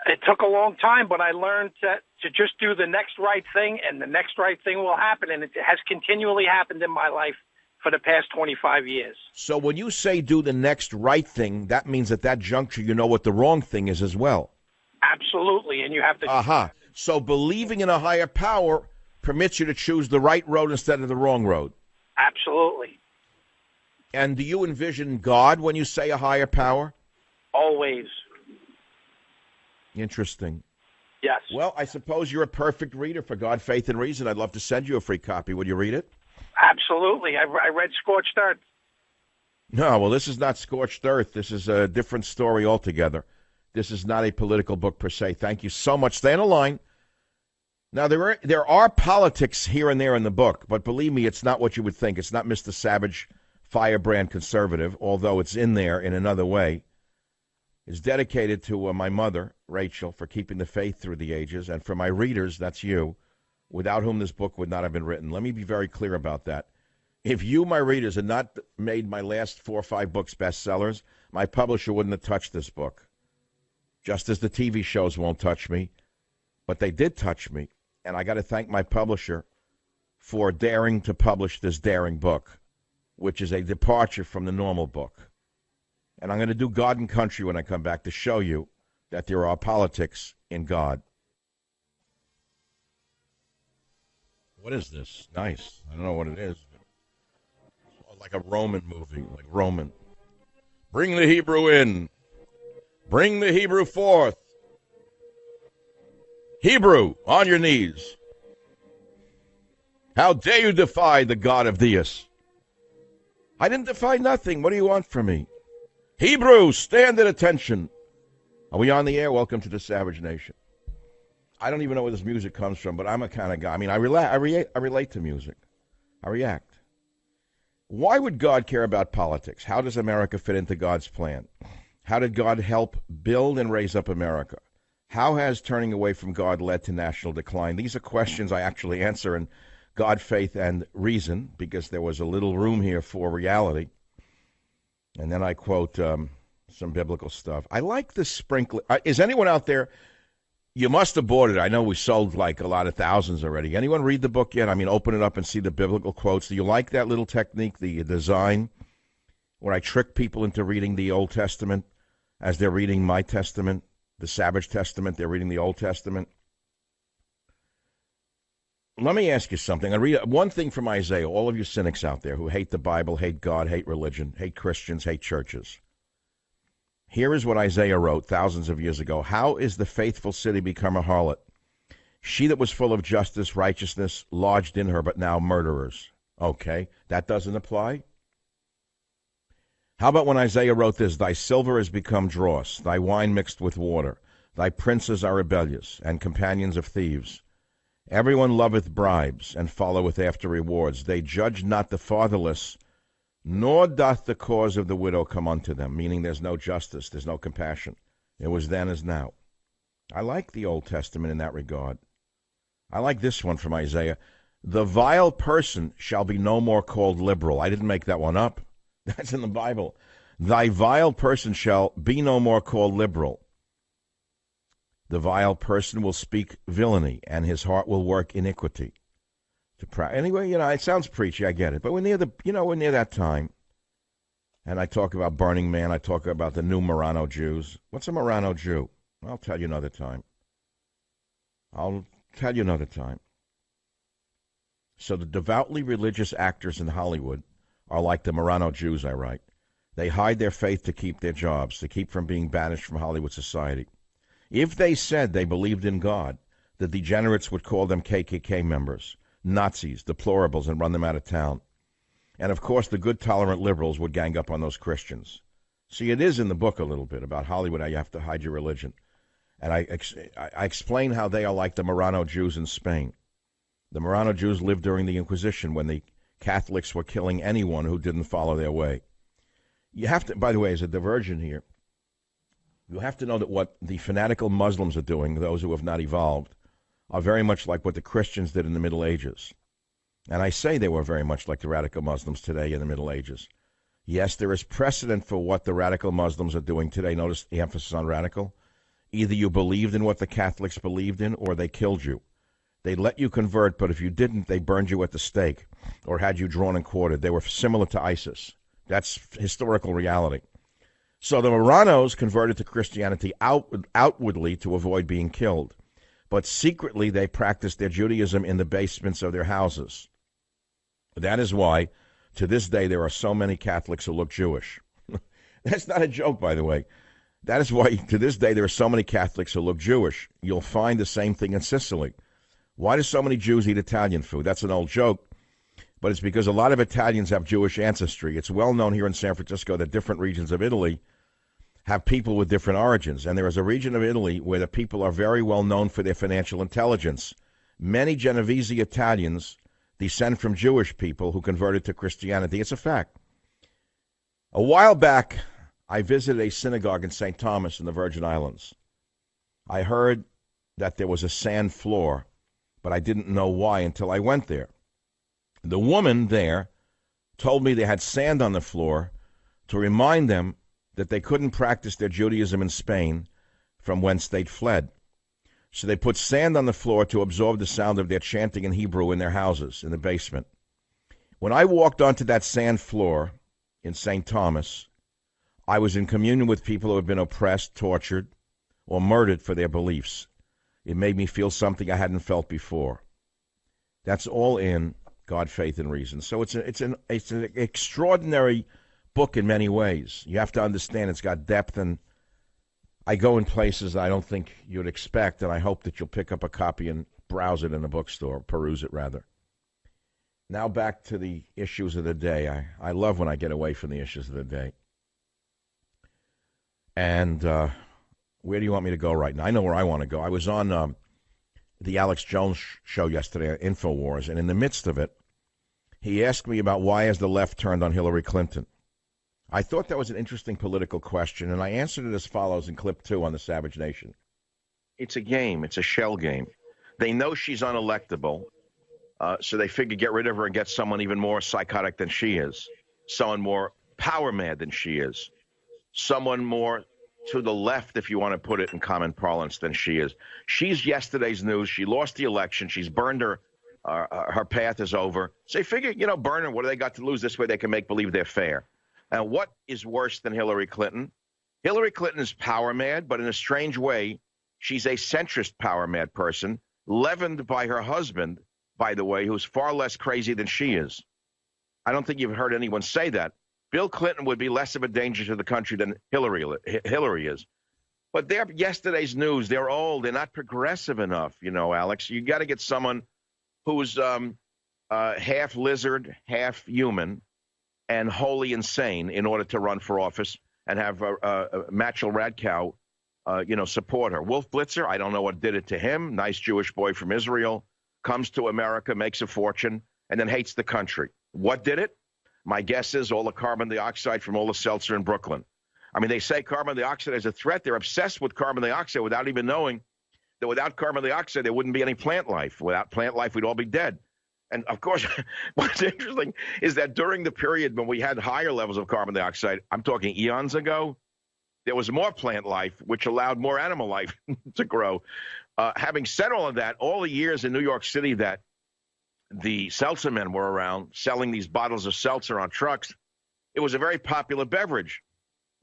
it took a long time, but I learned to just do the next right thing, and the next right thing will happen, and it has continually happened in my life for the past 25 years. So when you say do the next right thing, that means at that juncture you know what the wrong thing is as well. Absolutely, and you have to... Aha. So believing in a higher power permits you to choose the right road instead of the wrong road. Absolutely. And do you envision God when you say a higher power? Always. Interesting. Yes. Well, I suppose you're a perfect reader for God, Faith, and Reason. I'd love to send you a free copy. Would you read it? Absolutely. I read Scorched Earth. No, well, this is not Scorched Earth. This is a different story altogether. This is not a political book per se. Thank you so much. Stay on the line. Now, there are politics here and there in the book, but believe me, it's not what you would think. It's not Mr. Savage, firebrand conservative, although it's in there in another way. It's dedicated to my mother, Rachel, for keeping the faith through the ages, and for my readers, that's you, without whom this book would not have been written. Let me be very clear about that. If you, my readers, had not made my last 4 or 5 books bestsellers, my publisher wouldn't have touched this book. Just as the TV shows won't touch me, but they did touch me. And I got to thank my publisher for daring to publish this daring book, which is a departure from the normal book. And I'm going to do God and Country when I come back to show you that there are politics in God. What is this? Nice. I don't know what it is. Like a Roman movie, like Roman. Bring the Hebrew in. Bring the Hebrew forth. Hebrew, on your knees. How dare you defy the God of Theus? I didn't defy nothing. What do you want from me? Hebrew, stand at attention. Are we on the air? Welcome to the Savage Nation. I don't even know where this music comes from, but I'm a kind of guy. I mean, I relate to music. I react. Why would God care about politics? How does America fit into God's plan? How did God help build and raise up America? How has turning away from God led to national decline? These are questions I actually answer in God, Faith, and Reason, because there was a little room here for reality. And then I quote some biblical stuff. I like the sprinkler. Is anyone out there? You must have bought it. I know we sold like a lot of thousands already. Anyone read the book yet? I mean, open it up and see the biblical quotes. Do you like that little technique, the design, where I trick people into reading the Old Testament as they're reading my Testament, the Savage Testament? They're reading the Old Testament. Let me ask you something. I read one thing from Isaiah, all of you cynics out there who hate the Bible, hate God, hate religion, hate Christians, hate churches. Here is what Isaiah wrote thousands of years ago. How is the faithful city become a harlot? She that was full of justice, righteousness, lodged in her, but now murderers. Okay, that doesn't apply? How about when Isaiah wrote this? Thy silver is become dross, thy wine mixed with water. Thy princes are rebellious, and companions of thieves. Everyone loveth bribes, and followeth after rewards. They judge not the fatherless, nor doth the cause of the widow come unto them, meaning there's no justice, there's no compassion. It was then as now. I like the Old Testament in that regard. I like this one from Isaiah. The vile person shall be no more called liberal. I didn't make that one up. That's in the Bible. Thy vile person shall be no more called liberal. The vile person will speak villainy, and his heart will work iniquity. Anyway, it sounds preachy, I get it. But we're near that time. And I talk about Burning Man. I talk about the new Marrano Jews. What's a Marrano Jew? I'll tell you another time. So the devoutly religious actors in Hollywood are like the Marrano Jews, I write. They hide their faith to keep their jobs, to keep from being banished from Hollywood society. If they said they believed in God, the degenerates would call them KKK members, Nazis, deplorables, and run them out of town. And, of course, the good, tolerant liberals would gang up on those Christians. See, it is in the book a little bit about Hollywood, how you have to hide your religion. And I explain how they are like the Marrano Jews in Spain. The Marrano Jews lived during the Inquisition when the Catholics were killing anyone who didn't follow their way. You have to, by the way, as a diversion here, you have to know that what the fanatical Muslims are doing, those who have not evolved, are very much like what the Christians did in the Middle Ages. And I say they were very much like the radical Muslims today in the Middle Ages. Yes, there is precedent for what the radical Muslims are doing today. Notice the emphasis on radical. Either you believed in what the Catholics believed in, or they killed you. They let you convert, but if you didn't, they burned you at the stake or had you drawn and quartered. They were similar to ISIS. That's historical reality. So the Marranos converted to Christianity outwardly to avoid being killed, but secretly they practiced their Judaism in the basements of their houses. That is why, to this day, there are so many Catholics who look Jewish. That's not a joke, by the way. That is why, to this day, there are so many Catholics who look Jewish. You'll find the same thing in Sicily. Why do so many Jews eat Italian food? That's an old joke, but it's because a lot of Italians have Jewish ancestry. It's well known here in San Francisco that different regions of Italy have people with different origins, and there is a region of Italy where the people are very well known for their financial intelligence. Many Genovese Italians descend from Jewish people who converted to Christianity. It's a fact. A while back, I visited a synagogue in St. Thomas in the Virgin Islands. I heard that there was a sand floor, but I didn't know why until I went there. The woman there told me they had sand on the floor to remind them that they couldn't practice their Judaism in Spain, from whence they'd fled. So they put sand on the floor to absorb the sound of their chanting in Hebrew in their houses, in the basement. When I walked onto that sand floor in St. Thomas, I was in communion with people who had been oppressed, tortured, or murdered for their beliefs. It made me feel something I hadn't felt before. That's all in God, Faith, and Reason. So it's an extraordinary book in many ways. You have to understand it's got depth, and I go in places I don't think you'd expect, and I hope that you'll pick up a copy and browse it in a bookstore, peruse it rather. Now back to the issues of the day. I love when I get away from the issues of the day. And where do you want me to go right now? I know where I want to go. I was on the Alex Jones show yesterday on InfoWars, and in the midst of it, he asked me about why has the left turned on Hillary Clinton. I thought that was an interesting political question, and I answered it as follows in clip 2 on the Savage Nation. It's a game. It's a shell game. They know she's unelectable, so they figure get rid of her and get someone even more psychotic than she is, someone more power mad than she is, someone more to the left, if you want to put it in common parlance, than she is. She's yesterday's news. She lost the election. She's burned her. Her path is over. So they figure, burn her. What do they got to lose? This way they can make believe they're fair. And what is worse than Hillary Clinton? Hillary Clinton is power mad, but in a strange way, she's a centrist power mad person, leavened by her husband, by the way, who's far less crazy than she is. I don't think you've heard anyone say that, Bill Clinton would be less of a danger to the country than Hillary is. But they're yesterday's news. They're old. They're not progressive enough, Alex. You got to get someone who's half lizard, half human, and wholly insane in order to run for office and have Machel Radkow, support her. Wolf Blitzer, I don't know what did it to him. Nice Jewish boy from Israel, comes to America, makes a fortune, and then hates the country. What did it? My guess is all the carbon dioxide from all the seltzer in Brooklyn. I mean, they say carbon dioxide is a threat. They're obsessed with carbon dioxide without even knowing that without carbon dioxide, there wouldn't be any plant life. Without plant life, we'd all be dead. And, of course, what's interesting is that during the period when we had higher levels of carbon dioxide, I'm talking eons ago, there was more plant life, which allowed more animal life to grow. Having said all of that, all the years in New York City that the seltzer men were around selling these bottles of seltzer on trucks, it was a very popular beverage.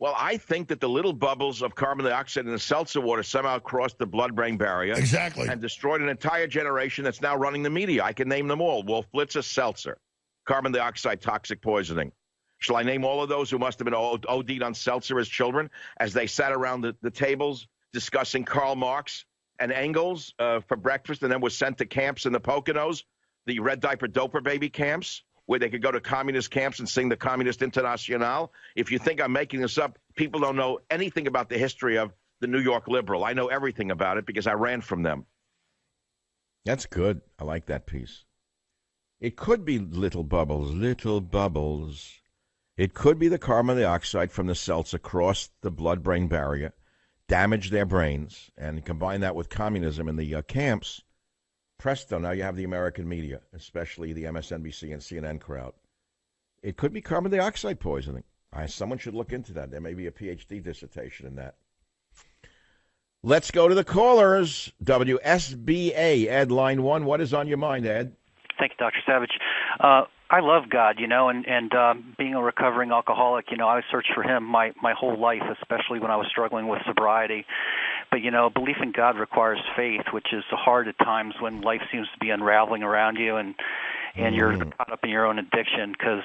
Well, I think that the little bubbles of carbon dioxide in the seltzer water somehow crossed the blood-brain barrier. Exactly. And destroyed an entire generation that's now running the media. I can name them all. Wolf Blitzer, seltzer, carbon dioxide, toxic poisoning. Shall I name all of those who must have been OD'd on seltzer as children as they sat around the tables discussing Karl Marx and Engels for breakfast and then were sent to camps in the Poconos, the red diaper doper baby camps, where they could go to communist camps and sing the Communist Internationale? If you think I'm making this up, people don't know anything about the history of the New York Liberal. I know everything about it because I ran from them. That's good. I like that piece. It could be little bubbles, little bubbles. It could be the carbon dioxide from the seltzer crossed the blood-brain barrier, damaged their brains, and combine that with communism in the camps. Presto, now you have the American media, especially the MSNBC and CNN crowd. It could be carbon dioxide poisoning. Someone should look into that. There may be a PhD dissertation in that. Let's go to the callers. WSBA, Ed, line 1. What is on your mind, Ed? Thank you, Dr. Savage. I love God, and being a recovering alcoholic, I searched for him my whole life, especially when I was struggling with sobriety. But, belief in God requires faith, which is hard at times when life seems to be unraveling around you and you're caught up in your own addiction because,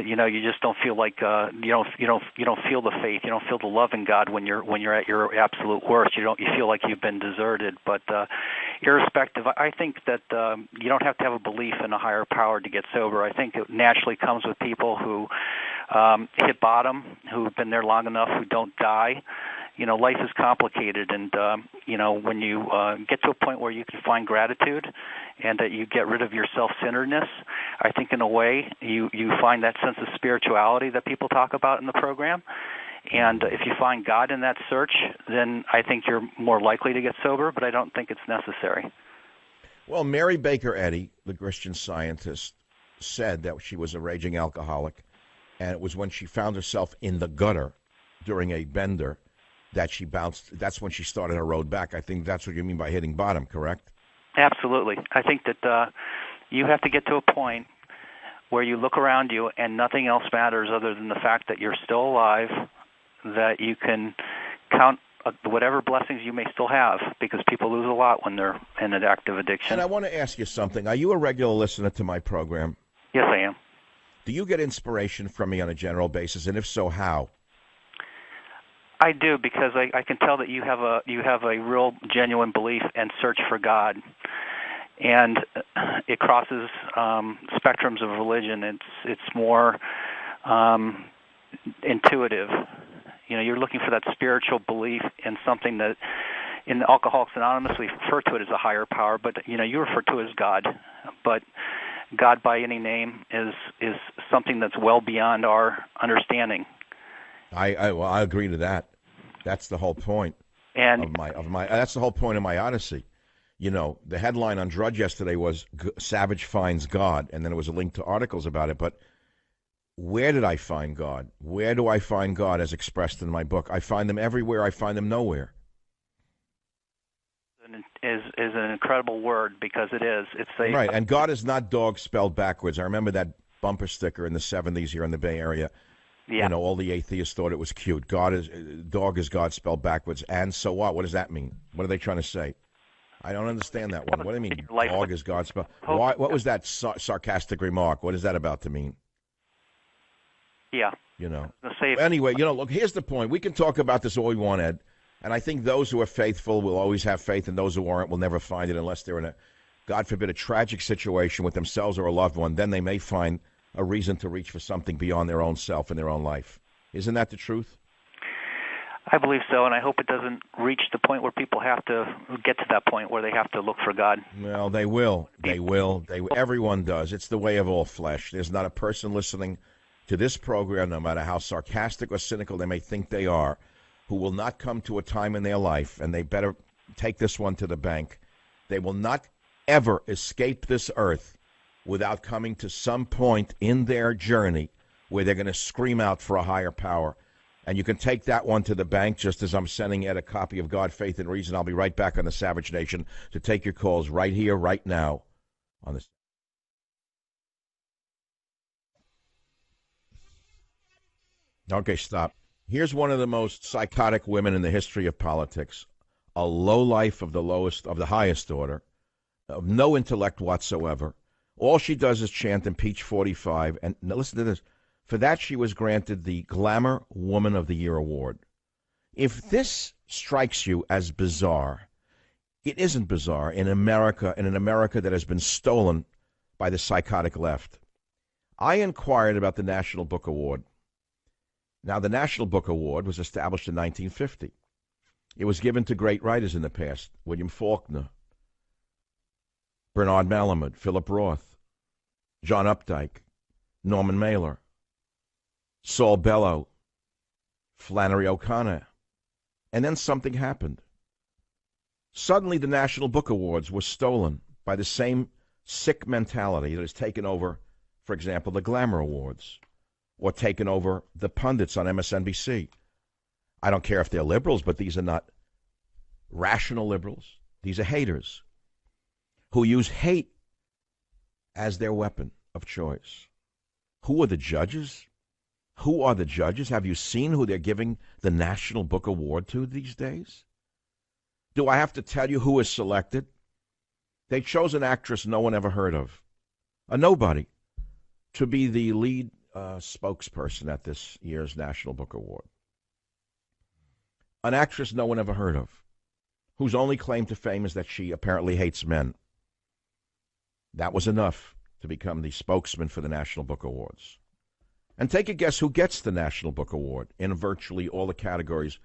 you just don't feel like you don't feel the faith, you don't feel the love in God when you're at your absolute worst. You feel like you've been deserted. But irrespective, I think that you don't have to have a belief in a higher power to get sober. I think it naturally comes with people who hit bottom, who've been there long enough, who don't die. Life is complicated, and, when you get to a point where you can find gratitude and that you get rid of your self-centeredness, I think in a way you find that sense of spirituality that people talk about in the program. And if you find God in that search, then I think you're more likely to get sober, but I don't think it's necessary. Well, Mary Baker Eddy, the Christian Scientist, said that she was a raging alcoholic, and it was when she found herself in the gutter during a bender that she bounced. That's when she started her road back. I think that's what you mean by hitting bottom, correct? Absolutely. I think that you have to get to a point where you look around you and nothing else matters other than the fact that you're still alive, that you can count whatever blessings you may still have, because people lose a lot when they're in an active addiction. And I want to ask you something. Are you a regular listener to my program? Yes, I am. Do you get inspiration from me on a general basis, and if so, how? I do, because I can tell that you have a real genuine belief and search for God, and it crosses spectrums of religion. It's more intuitive. You're looking for that spiritual belief in something that, in Alcoholics Anonymous, we refer to it as a higher power, but you refer to it as God. But God, by any name, is something that's well beyond our understanding. I agree to that. That's the whole point of my. That's the whole point of my Odyssey. The headline on Drudge yesterday was "Savage finds God," and then it was a link to articles about it. But where did I find God? Where do I find God as expressed in my book? I find them everywhere. I find them nowhere. Is an incredible word, because it is. It's a right, and God is not dog spelled backwards. I remember that bumper sticker in the 70s here in the Bay Area. Yeah. All the atheists thought it was cute. Dog is God spelled backwards. And so what? What does that mean? What are they trying to say? I don't understand that one. What do you mean dog is God spelled? What was that sarcastic remark? What is that about to mean? Yeah. Anyway, look, here's the point. We can talk about this all we want, Ed. And I think those who are faithful will always have faith, and those who aren't will never find it unless they're in a, God forbid, a tragic situation with themselves or a loved one. Then they may find a reason to reach for something beyond their own self and their own life. Isn't that the truth? I believe so, and I hope it doesn't reach the point where people have to get to that point where they have to look for God. Well, they will. They will. Everyone does. It's the way of all flesh. There's not a person listening to this program, no matter how sarcastic or cynical they may think they are, who will not come to a time in their life, and they better take this one to the bank. They will not ever escape this earth without coming to some point in their journey where they're going to scream out for a higher power. And you can take that one to the bank, just as I'm sending Ed a copy of God, Faith, and Reason. I'll be right back on the Savage Nation to take your calls right here, right now. On this. Okay, stop. Here's one of the most psychotic women in the history of politics, a lowlife of the lowest, of the highest order, of no intellect whatsoever. All she does is chant Impeach 45, and now listen to this. For that, she was granted the Glamour Woman of the Year award. If this strikes you as bizarre, it isn't bizarre in America, in an America that has been stolen by the psychotic left. I inquired about the National Book Award. Now, the National Book Award was established in 1950. It was given to great writers in the past: William Faulkner, Bernard Malamud, Philip Roth, John Updike, Norman Mailer, Saul Bellow, Flannery O'Connor. And then something happened. Suddenly the National Book Awards were stolen by the same sick mentality that has taken over, for example, the Glamour Awards, or taken over the pundits on MSNBC. I don't care if they're liberals, but these are not rational liberals. These are haters who use hate as their weapon of choice. Who are the judges? Who are the judges? Have you seen who they're giving the National Book Award to these days? Do I have to tell you who is selected? They chose an actress no one ever heard of, a nobody, to be the lead spokesperson at this year's National Book Award. An actress no one ever heard of, whose only claim to fame is that she apparently hates men. That was enough to become the spokesman for the National Book Awards. And take a guess who gets the National Book Award in virtually all the categories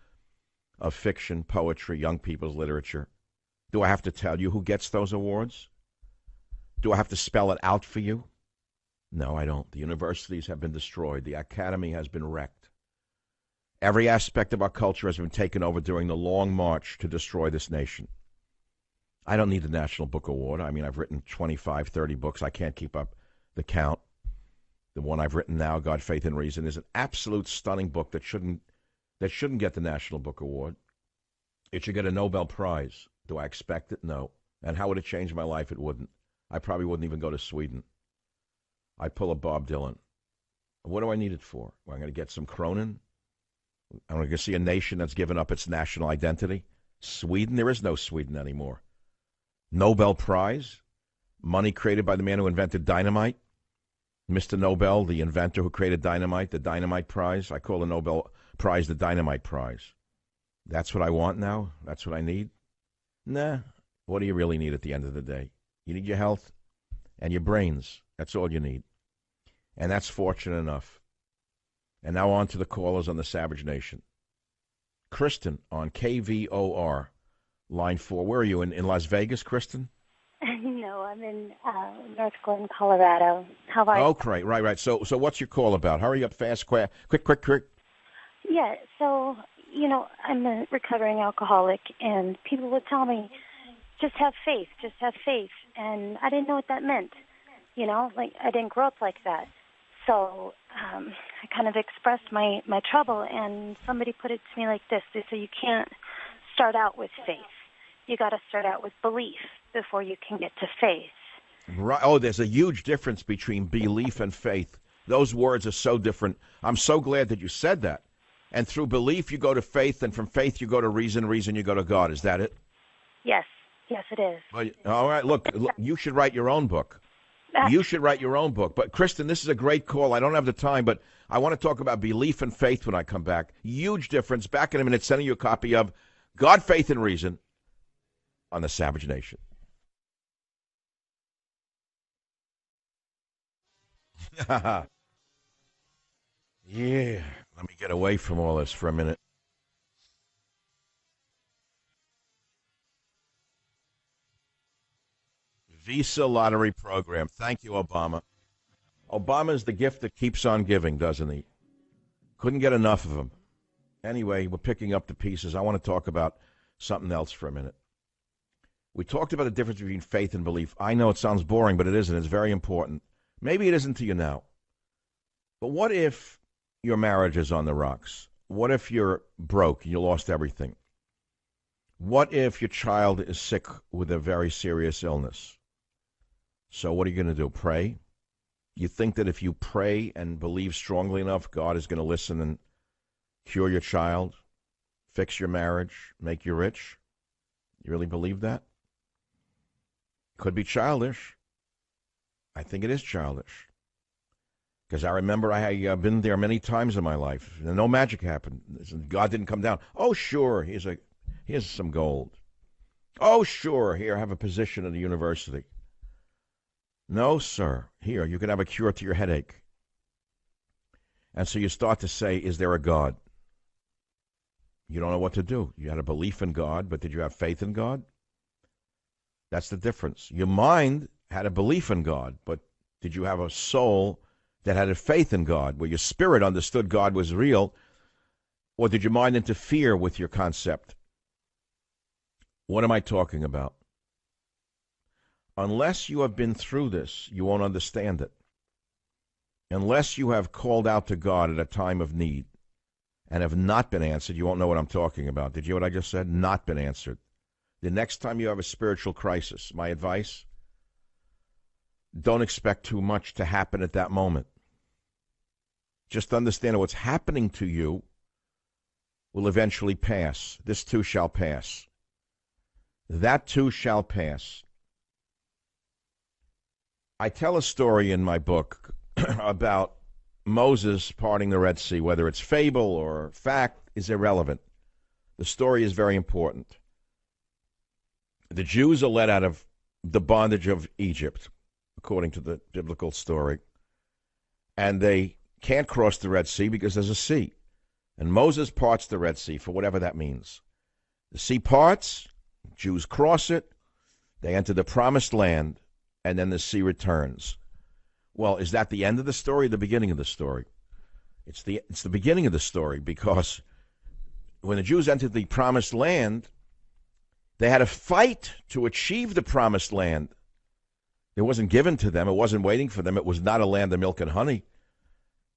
of fiction, poetry, young people's literature. Do I have to tell you who gets those awards? Do I have to spell it out for you? No, I don't. The universities have been destroyed. The academy has been wrecked. Every aspect of our culture has been taken over during the long march to destroy this nation. I don't need the National Book Award. I mean, I've written 25, 30 books. I can't keep up the count. The one I've written now, God, Faith, and Reason, is an absolute stunning book that shouldn't get the National Book Award. It should get a Nobel Prize. Do I expect it? No. And how would it change my life? It wouldn't. I probably wouldn't even go to Sweden. I'd pull a Bob Dylan. What do I need it for? Well, I'm going to get some Cronin. I'm going to see a nation that's given up its national identity. Sweden? There is no Sweden anymore. Nobel Prize? Money created by the man who invented dynamite? Mr. Nobel, the inventor who created dynamite, the Dynamite Prize. I call the Nobel Prize the Dynamite Prize. That's what I want now? That's what I need? Nah. What do you really need at the end of the day? You need your health and your brains. That's all you need. And that's fortunate enough. And now on to the callers on the Savage Nation. Kristen on KVOR, line 4. Where are you, in Las Vegas, Kristen? No, I'm in North Glen, Colorado. How are you? Oh, great. Right. So what's your call about? Hurry up fast, quick. Yeah, so, I'm a recovering alcoholic, and people would tell me, just have faith. And I didn't know what that meant. I didn't grow up like that. So I kind of expressed my trouble, and somebody put it to me like this. They said, you can't start out with faith. You got to start out with belief before you can get to faith. Right. Oh, there's a huge difference between belief and faith. Those words are so different. I'm so glad that you said that. And through belief, you go to faith, and from faith, you go to reason, you go to God. Is that it? Yes, it is. Well, all right, look, you should write your own book. You should write your own book. But, Kristen, this is a great call. I don't have the time, but I want to talk about belief and faith when I come back. Huge difference. Back in a minute, sending you a copy of God, Faith, and Reason on the Savage Nation. Yeah. Let me get away from all this for a minute. Visa lottery program. Thank you, Obama. Obama is the gift that keeps on giving, doesn't he? Couldn't get enough of him. Anyway, we're picking up the pieces. I want to talk about something else for a minute. We talked about the difference between faith and belief. I know it sounds boring, but it isn't. It's very important. Maybe it isn't to you now. But what if your marriage is on the rocks? What if you're broke and you lost everything? What if your child is sick with a very serious illness? So what are you going to do? Pray? You think that if you pray and believe strongly enough, God is going to listen and cure your child, fix your marriage, make you rich? You really believe that? Could be childish. I think it is childish. Because I remember I had been there many times in my life, and no magic happened. God didn't come down. Oh, sure, here's some gold. Oh, sure, here, have a position at the university. No, sir. Here, you can have a cure to your headache. And so you start to say, is there a God? You don't know what to do. You had a belief in God, but did you have faith in God? That's the difference. Your mind had a belief in God, but did you have a soul that had a faith in God, where your spirit understood God was real, or did your mind interfere with your concept? What am I talking about? Unless you have been through this, you won't understand it. Unless you have called out to God at a time of need and have not been answered, you won't know what I'm talking about. Did you hear what I just said? Not been answered. The next time you have a spiritual crisis, my advice, don't expect too much to happen at that moment. Just understand that what's happening to you will eventually pass. This too shall pass. That too shall pass. I tell a story in my book about Moses parting the Red Sea. Whether it's fable or fact is irrelevant. The story is very important. The Jews are let out of the bondage of Egypt, according to the biblical story. And they can't cross the Red Sea because there's a sea. And Moses parts the Red Sea, for whatever that means. The sea parts, Jews cross it, they enter the promised land, and then the sea returns. Well, is that the end of the story or the beginning of the story? It's the beginning of the story, because when the Jews entered the promised land, they had to fight to achieve the promised land. It wasn't given to them. It wasn't waiting for them. It was not a land of milk and honey.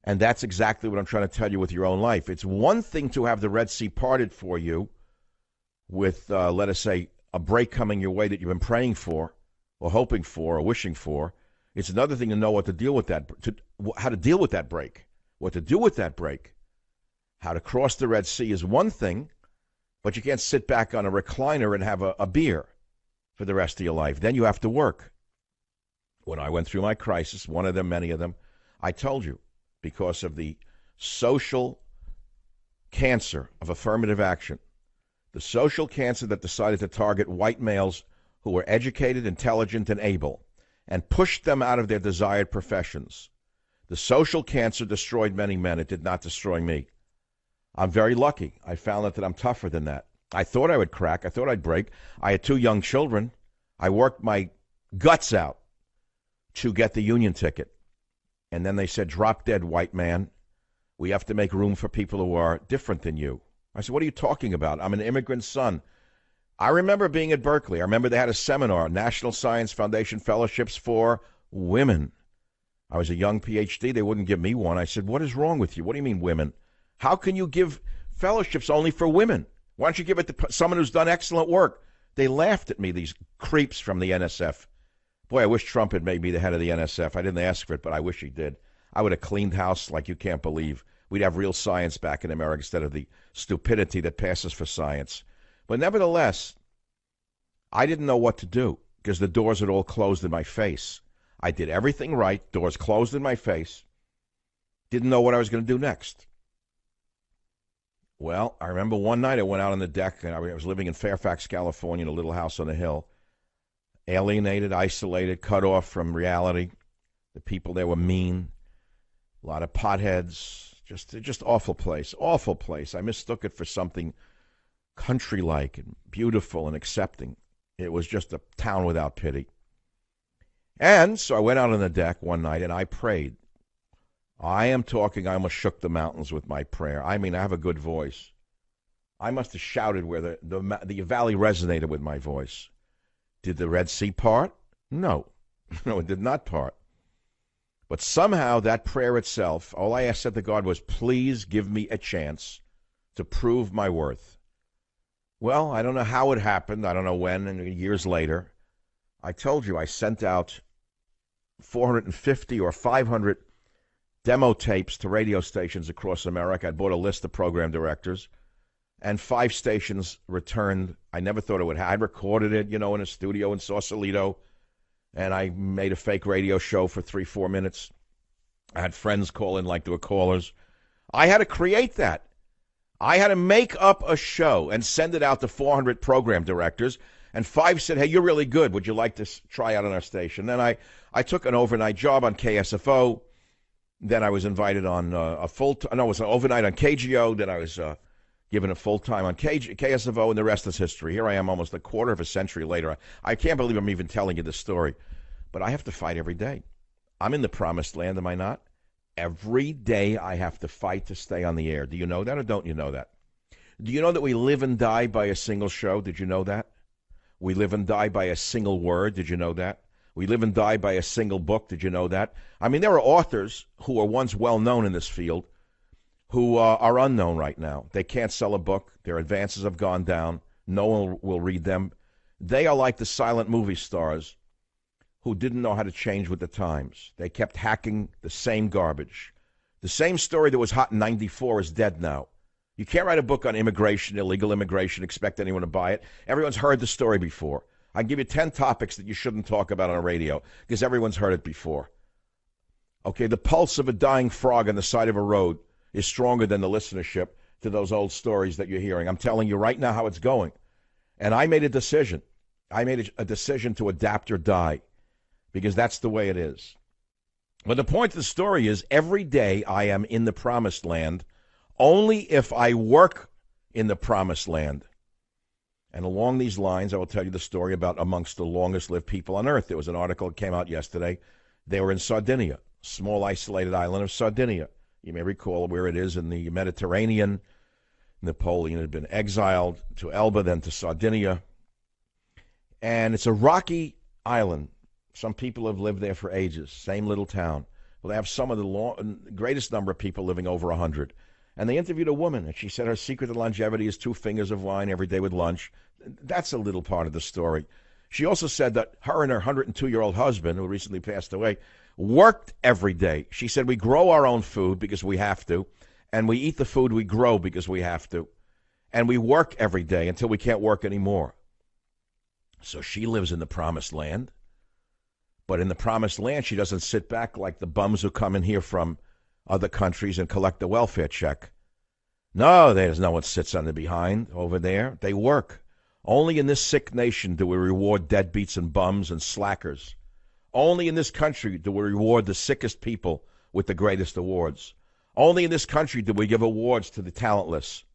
And that's exactly what I'm trying to tell you with your own life. It's one thing to have the Red Sea parted for you with, let us say, a break coming your way that you've been praying for or hoping for or wishing for. It's another thing to know what to deal with that, how to deal with that break, what to do with that break. How to cross the Red Sea is one thing, but you can't sit back on a recliner and have a beer for the rest of your life. Then you have to work. When I went through my crisis, one of them, many of them, I told you, because of the social cancer of affirmative action, the social cancer that decided to target white males who were educated, intelligent, and able, and pushed them out of their desired professions. The social cancer destroyed many men. It did not destroy me. I'm very lucky. I found out that I'm tougher than that. I thought I would crack. I thought I'd break. I had 2 young children. I worked my guts out to get the union ticket. And then they said, drop dead, white man. We have to make room for people who are different than you. I said, what are you talking about? I'm an immigrant son. I remember being at Berkeley. I remember they had a seminar, National Science Foundation Fellowships for Women. I was a young PhD. They wouldn't give me one. I said, what is wrong with you? What do you mean women? How can you give fellowships only for women? Why don't you give it to someone who's done excellent work? They laughed at me, these creeps from the NSF. Boy, I wish Trump had made me the head of the NSF. I didn't ask for it, but I wish he did. I would have cleaned house like you can't believe. We'd have real science back in America instead of the stupidity that passes for science. But nevertheless, I didn't know what to do because the doors had all closed in my face. I did everything right. Doors closed in my face. Didn't know what I was going to do next. Well, I remember one night I went out on the deck, and I was living in Fairfax, California, in a little house on a hill. Alienated, isolated, cut off from reality. The people there were mean. A lot of potheads. Just awful place. Awful place. I mistook it for something country-like and beautiful and accepting. It was just a town without pity. And so I went out on the deck one night and I prayed. I almost shook the mountains with my prayer. I mean, I have a good voice. I must have shouted where the valley resonated with my voice. Did the Red Sea part? No. No, it did not part. But somehow that prayer itself, all I said to God was, please give me a chance to prove my worth. Well, I don't know how it happened. I don't know when, and years later, I told you I sent out 450 or 500 demo tapes to radio stations across America. I bought a list of program directors, and 5 stations returned. I never thought it would happen. I recorded it, in a studio in Sausalito, and I made a fake radio show for 3-4 minutes. I had friends call in like they were callers. I had to create that. I had to make up a show and send it out to 400 program directors, and 5 said, hey, you're really good. Would you like to try out on our station? Then I took an overnight job on KSFO. Then I was invited on it was an overnight on KGO. Then I was given a full-time on KSFO, and the rest is history. Here I am almost a quarter of a century later. I can't believe I'm even telling you this story, but I have to fight every day. I'm in the promised land, am I not? Every day I have to fight to stay on the air. Do you know that or don't you know that? Do you know that we live and die by a single show? Did you know that? We live and die by a single word. Did you know that? We live and die by a single book. Did you know that? I mean, there are authors who were once well-known in this field who are unknown right now. They can't sell a book. Their advances have gone down. No one will read them. They are like the silent movie stars who didn't know how to change with the times. They kept hacking the same garbage. The same story that was hot in 94 is dead now. You can't write a book on immigration, illegal immigration, expect anyone to buy it. Everyone's heard the story before. I give you 10 topics that you shouldn't talk about on a radio because everyone's heard it before. Okay, the pulse of a dying frog on the side of a road is stronger than the listenership to those old stories that you're hearing. I'm telling you right now how it's going. And I made a decision. I made a decision to adapt or die because that's the way it is. But the point of the story is every day I am in the promised land only if I work in the promised land. And along these lines, I will tell you the story about amongst the longest-lived people on earth. There was an article that came out yesterday. They were in Sardinia, small isolated island of Sardinia. You may recall where it is in the Mediterranean. Napoleon had been exiled to Elba, then to Sardinia. And it's a rocky island. Some people have lived there for ages, same little town. Well, they have some of the greatest number of people living over 100. And they interviewed a woman, and she said her secret to longevity is 2 fingers of wine every day with lunch. That's a little part of the story. She also said that her and her 102-year-old husband, who recently passed away, worked every day. She said, we grow our own food because we have to, and we eat the food we grow because we have to, and we work every day until we can't work anymore. So she lives in the promised land. But in the promised land, she doesn't sit back like the bums who come in here from other countries and collect the welfare check. No, there's no one sits on the behind over there. They work. Only in this sick nation do we reward deadbeats and bums and slackers. Only in this country do we reward the sickest people with the greatest awards. Only in this country do we give awards to the talentless.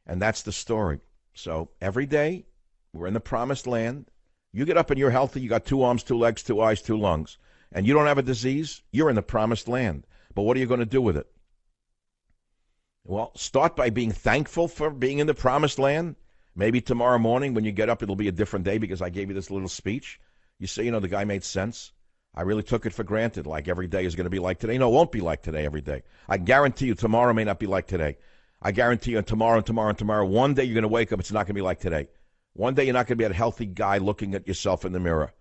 And that's the story. So every day, we're in the promised land. You get up and you're healthy, you got 2 arms, 2 legs, 2 eyes, 2 lungs, and you don't have a disease, you're in the promised land. But what are you going to do with it? Well, start by being thankful for being in the promised land. Maybe tomorrow morning when you get up, it'll be a different day because I gave you this little speech. You say, the guy made sense. I really took it for granted, like every day is going to be like today. No, it won't be like today every day. I guarantee you tomorrow may not be like today. I guarantee you tomorrow, one day you're going to wake up, it's not going to be like today. One day you're not going to be a healthy guy looking at yourself in the mirror.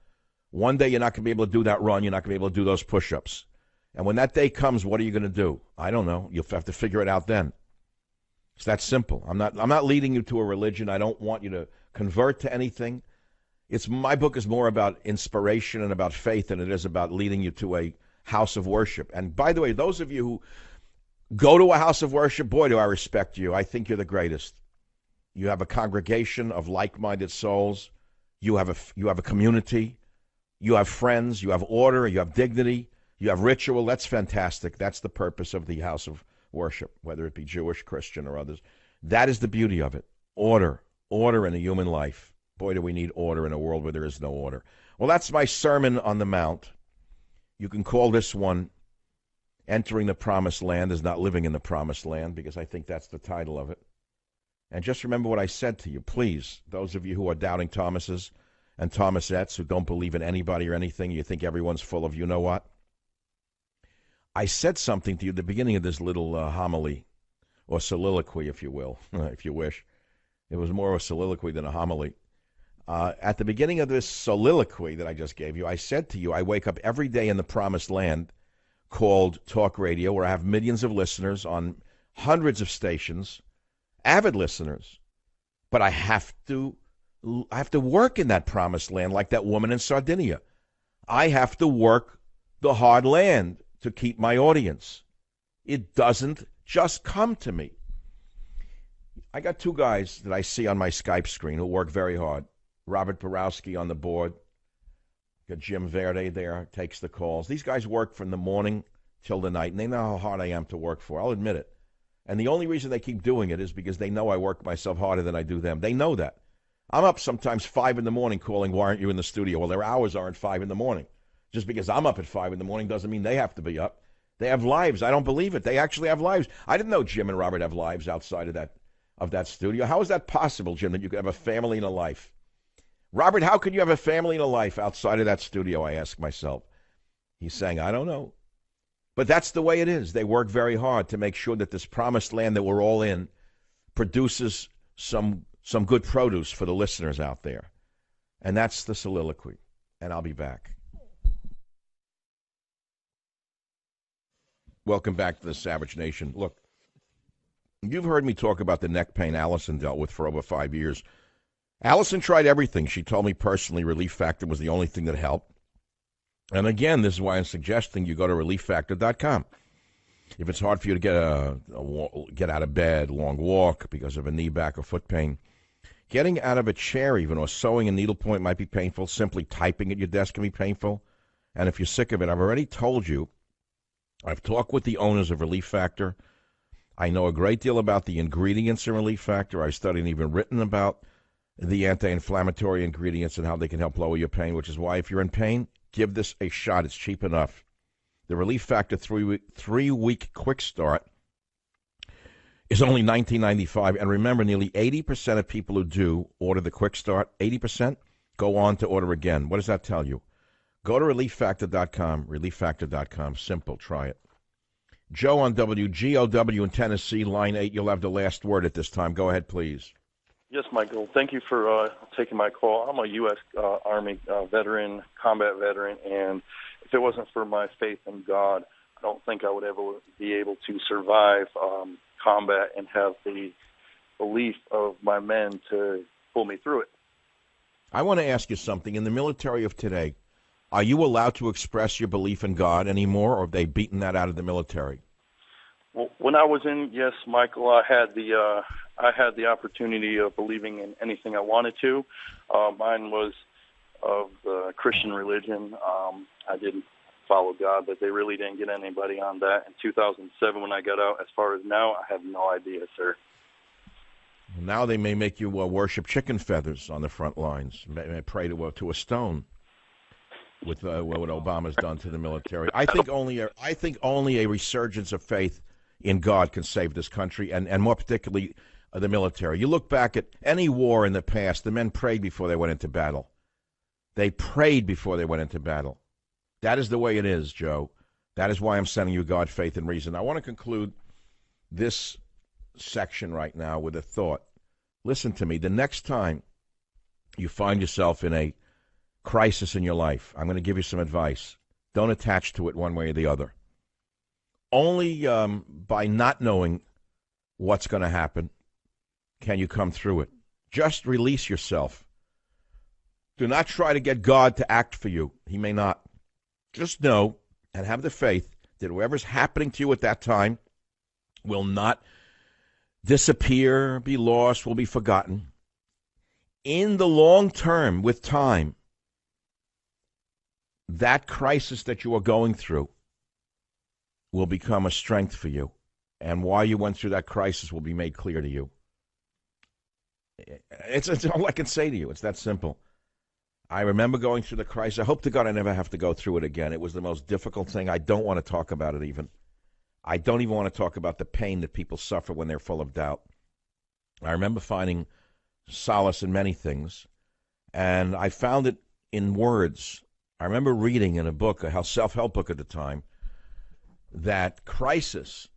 One day you're not going to be able to do that run. You're not going to be able to do those push-ups. And when that day comes, what are you going to do? I don't know. You'll have to figure it out then. It's that simple. I'm not leading you to a religion. I don't want you to convert to anything. My book is more about inspiration and about faith than it is about leading you to a house of worship. And by the way, those of you who go to a house of worship, boy, do I respect you. I think you're the greatest. You have a congregation of like-minded souls. You have a community. You have friends. You have order. You have dignity. You have ritual. That's fantastic. That's the purpose of the house of worship, whether it be Jewish, Christian, or others. That is the beauty of it. Order in a human life. Boy, do we need order in a world where there is no order. Well, that's my Sermon on the Mount. You can call this one Entering the Promised Land is Not Living in the Promised Land, because I think that's the title of it. And just remember what I said to you, please. Those of you who are doubting Thomases and Thomasettes, who don't believe in anybody or anything, you think everyone's full of you know what? I said something to you at the beginning of this little homily, or soliloquy, if you will, if you wish. It was more of a soliloquy than a homily. At the beginning of this soliloquy that I just gave you, I said to you, I wake up every day in the Promised Land called Talk Radio, where I have millions of listeners on hundreds of stations, avid listeners. But I have to work in that Promised Land like that woman in Sardinia. I have to work the hard land to keep my audience. It doesn't just come to me. I got two guys that I see on my Skype screen who work very hard. Robert Borowski on the board. Got Jim Verde there, takes the calls. These guys work from the morning till the night, and they know how hard I am to work for. I'll admit it. And the only reason they keep doing it is because they know I work myself harder than I do them. They know that. I'm up sometimes 5 in the morning calling, why aren't you in the studio? Well, their hours aren't 5 in the morning. Just because I'm up at 5 in the morning doesn't mean they have to be up. They have lives. I don't believe it. They actually have lives. I didn't know Jim and Robert have lives outside of that studio. How is that possible, Jim, that you could have a family and a life? Robert, how could you have a family and a life outside of that studio, I ask myself. He's saying, I don't know. But that's the way it is. They work very hard to make sure that this Promised Land that we're all in produces some good produce for the listeners out there. And that's the soliloquy. And I'll be back. Welcome back to the Savage Nation. Look, you've heard me talk about the neck pain Allison dealt with for over 5 years. Allison tried everything. She told me personally Relief Factor was the only thing that helped. And again, this is why I'm suggesting you go to ReliefFactor.com. If it's hard for you to get out of bed, long walk because of a knee, back, or foot pain, getting out of a chair even or sewing a needlepoint might be painful. Simply typing at your desk can be painful. And if you're sick of it, I've already told you, I've talked with the owners of Relief Factor. I know a great deal about the ingredients in Relief Factor. I've studied and even written about the anti-inflammatory ingredients and how they can help lower your pain, which is why if you're in pain, give this a shot. It's cheap enough. The Relief Factor 3-week quick start is only $19.95. And remember, nearly 80% of people who do order the quick start, 80% go on to order again. What does that tell you? Go to ReliefFactor.com, ReliefFactor.com. Simple. Try it. Joe on WGOW in Tennessee, line 8. You'll have the last word at this time. Go ahead, please. Yes, Michael. Thank you for taking my call. I'm a U.S. Army veteran, combat veteran, and if it wasn't for my faith in God, I don't think I would ever be able to survive combat and have the belief of my men to pull me through it. I want to ask you something. In the military of today, are you allowed to express your belief in God anymore, or have they beaten that out of the military? Well, when I was in, yes, Michael, I had the opportunity of believing in anything I wanted to. Mine was of the Christian religion. I didn't follow God, but they really didn't get anybody on that. In 2007, when I got out, as far as now, I have no idea, sir. Now they may make you worship chicken feathers on the front lines, may pray to a stone. With what Obama's done to the military, I think only a resurgence of faith in God can save this country, and more particularly the military. You look back at any war in the past, the men prayed before they went into battle. They prayed before they went into battle. That is the way it is, Joe. That is why I'm sending you God, Faith, and Reason. I want to conclude this section right now with a thought. Listen to me. The next time you find yourself in a crisis in your life, I'm going to give you some advice. Don't attach to it one way or the other. Only by not knowing what's going to happen can you come through it. Just release yourself. Do not try to get God to act for you. He may not. Just know and have the faith that whoever's happening to you at that time will not disappear, be lost, will be forgotten. In the long term, with time, that crisis that you are going through will become a strength for you. And why you went through that crisis will be made clear to you. It's all I can say to you. It's that simple. I remember going through the crisis. I hope to God I never have to go through it again. It was the most difficult thing. I don't want to talk about it even. I don't even want to talk about the pain that people suffer when they're full of doubt. I remember finding solace in many things, and I found it in words. I remember reading in a book, a self-help book at the time, that crisis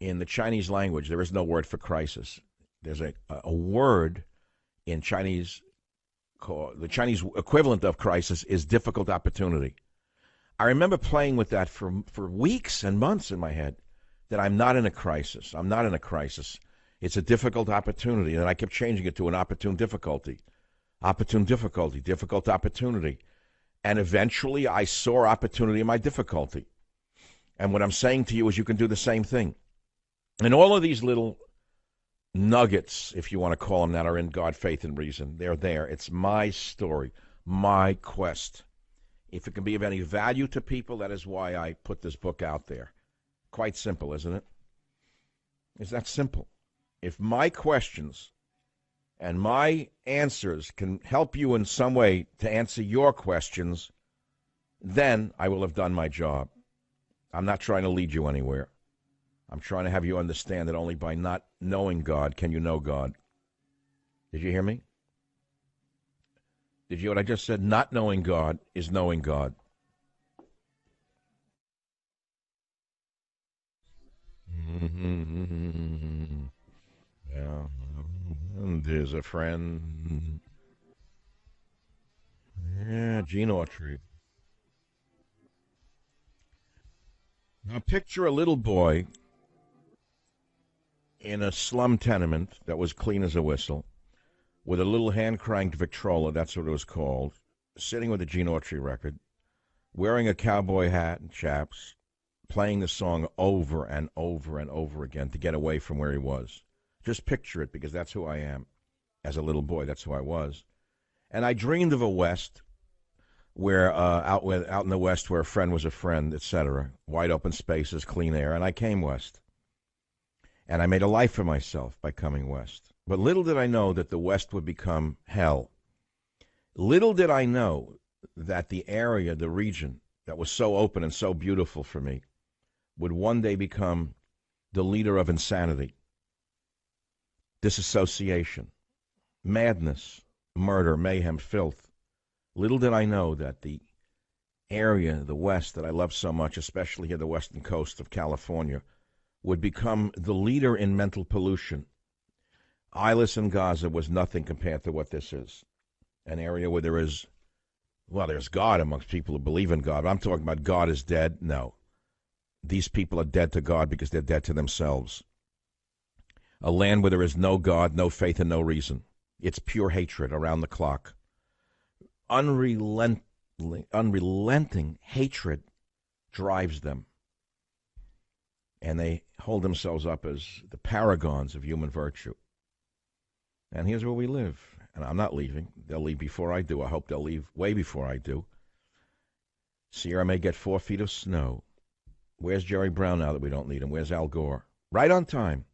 in the Chinese language, there is no word for crisis. There's a word in Chinese, the Chinese equivalent of crisis is difficult opportunity. I remember playing with that for weeks and months in my head, that I'm not in a crisis. I'm not in a crisis. It's a difficult opportunity. And I kept changing it to an opportune difficulty. Opportune difficulty, difficult opportunity. And eventually I saw opportunity in my difficulty. And what I'm saying to you is you can do the same thing. And all of these little nuggets, if you want to call them that, are in God, faith, and reason. They're there. It's my story, my quest. If it can be of any value to people, that is why I put this book out there. Quite simple, isn't it? It's that simple. If my questions and my answers can help you in some way to answer your questions, then I will have done my job. I'm not trying to lead you anywhere. I'm trying to have you understand that only by not knowing God can you know God. Did you hear me? Did you hear what I just said? Not knowing God is knowing God. Yeah. And there's a friend. Yeah, Gene Autry. Now picture a little boy in a slum tenement that was clean as a whistle, with a little hand-cranked Victrola, that's what it was called, sitting with a Gene Autry record, wearing a cowboy hat and chaps, playing the song over and over and over again to get away from where he was. Just picture it, because that's who I am. As a little boy, that's who I was. And I dreamed of a West, where out in the West where a friend was a friend, etc., wide open spaces, clean air, and I came West. And I made a life for myself by coming West. But little did I know that the West would become hell. Little did I know that the area, the region that was so open and so beautiful for me would one day become the leader of insanity, disassociation, madness, murder, mayhem, filth. Little did I know that the area, the West, that I love so much, especially here the western coast of California, would become the leader in mental pollution. Eyeless and Gaza was nothing compared to what this is. An area where there is, well, there's God amongst people who believe in God. But I'm talking about God is dead. No. These people are dead to God because they're dead to themselves. A land where there is no God, no faith, and no reason. It's pure hatred around the clock. Unrelenting hatred drives them. And they hold themselves up as the paragons of human virtue. And here's where we live. And I'm not leaving. They'll leave before I do. I hope they'll leave way before I do. Sierra may get 4 feet of snow. Where's Jerry Brown now that we don't need him? Where's Al Gore? Right on time.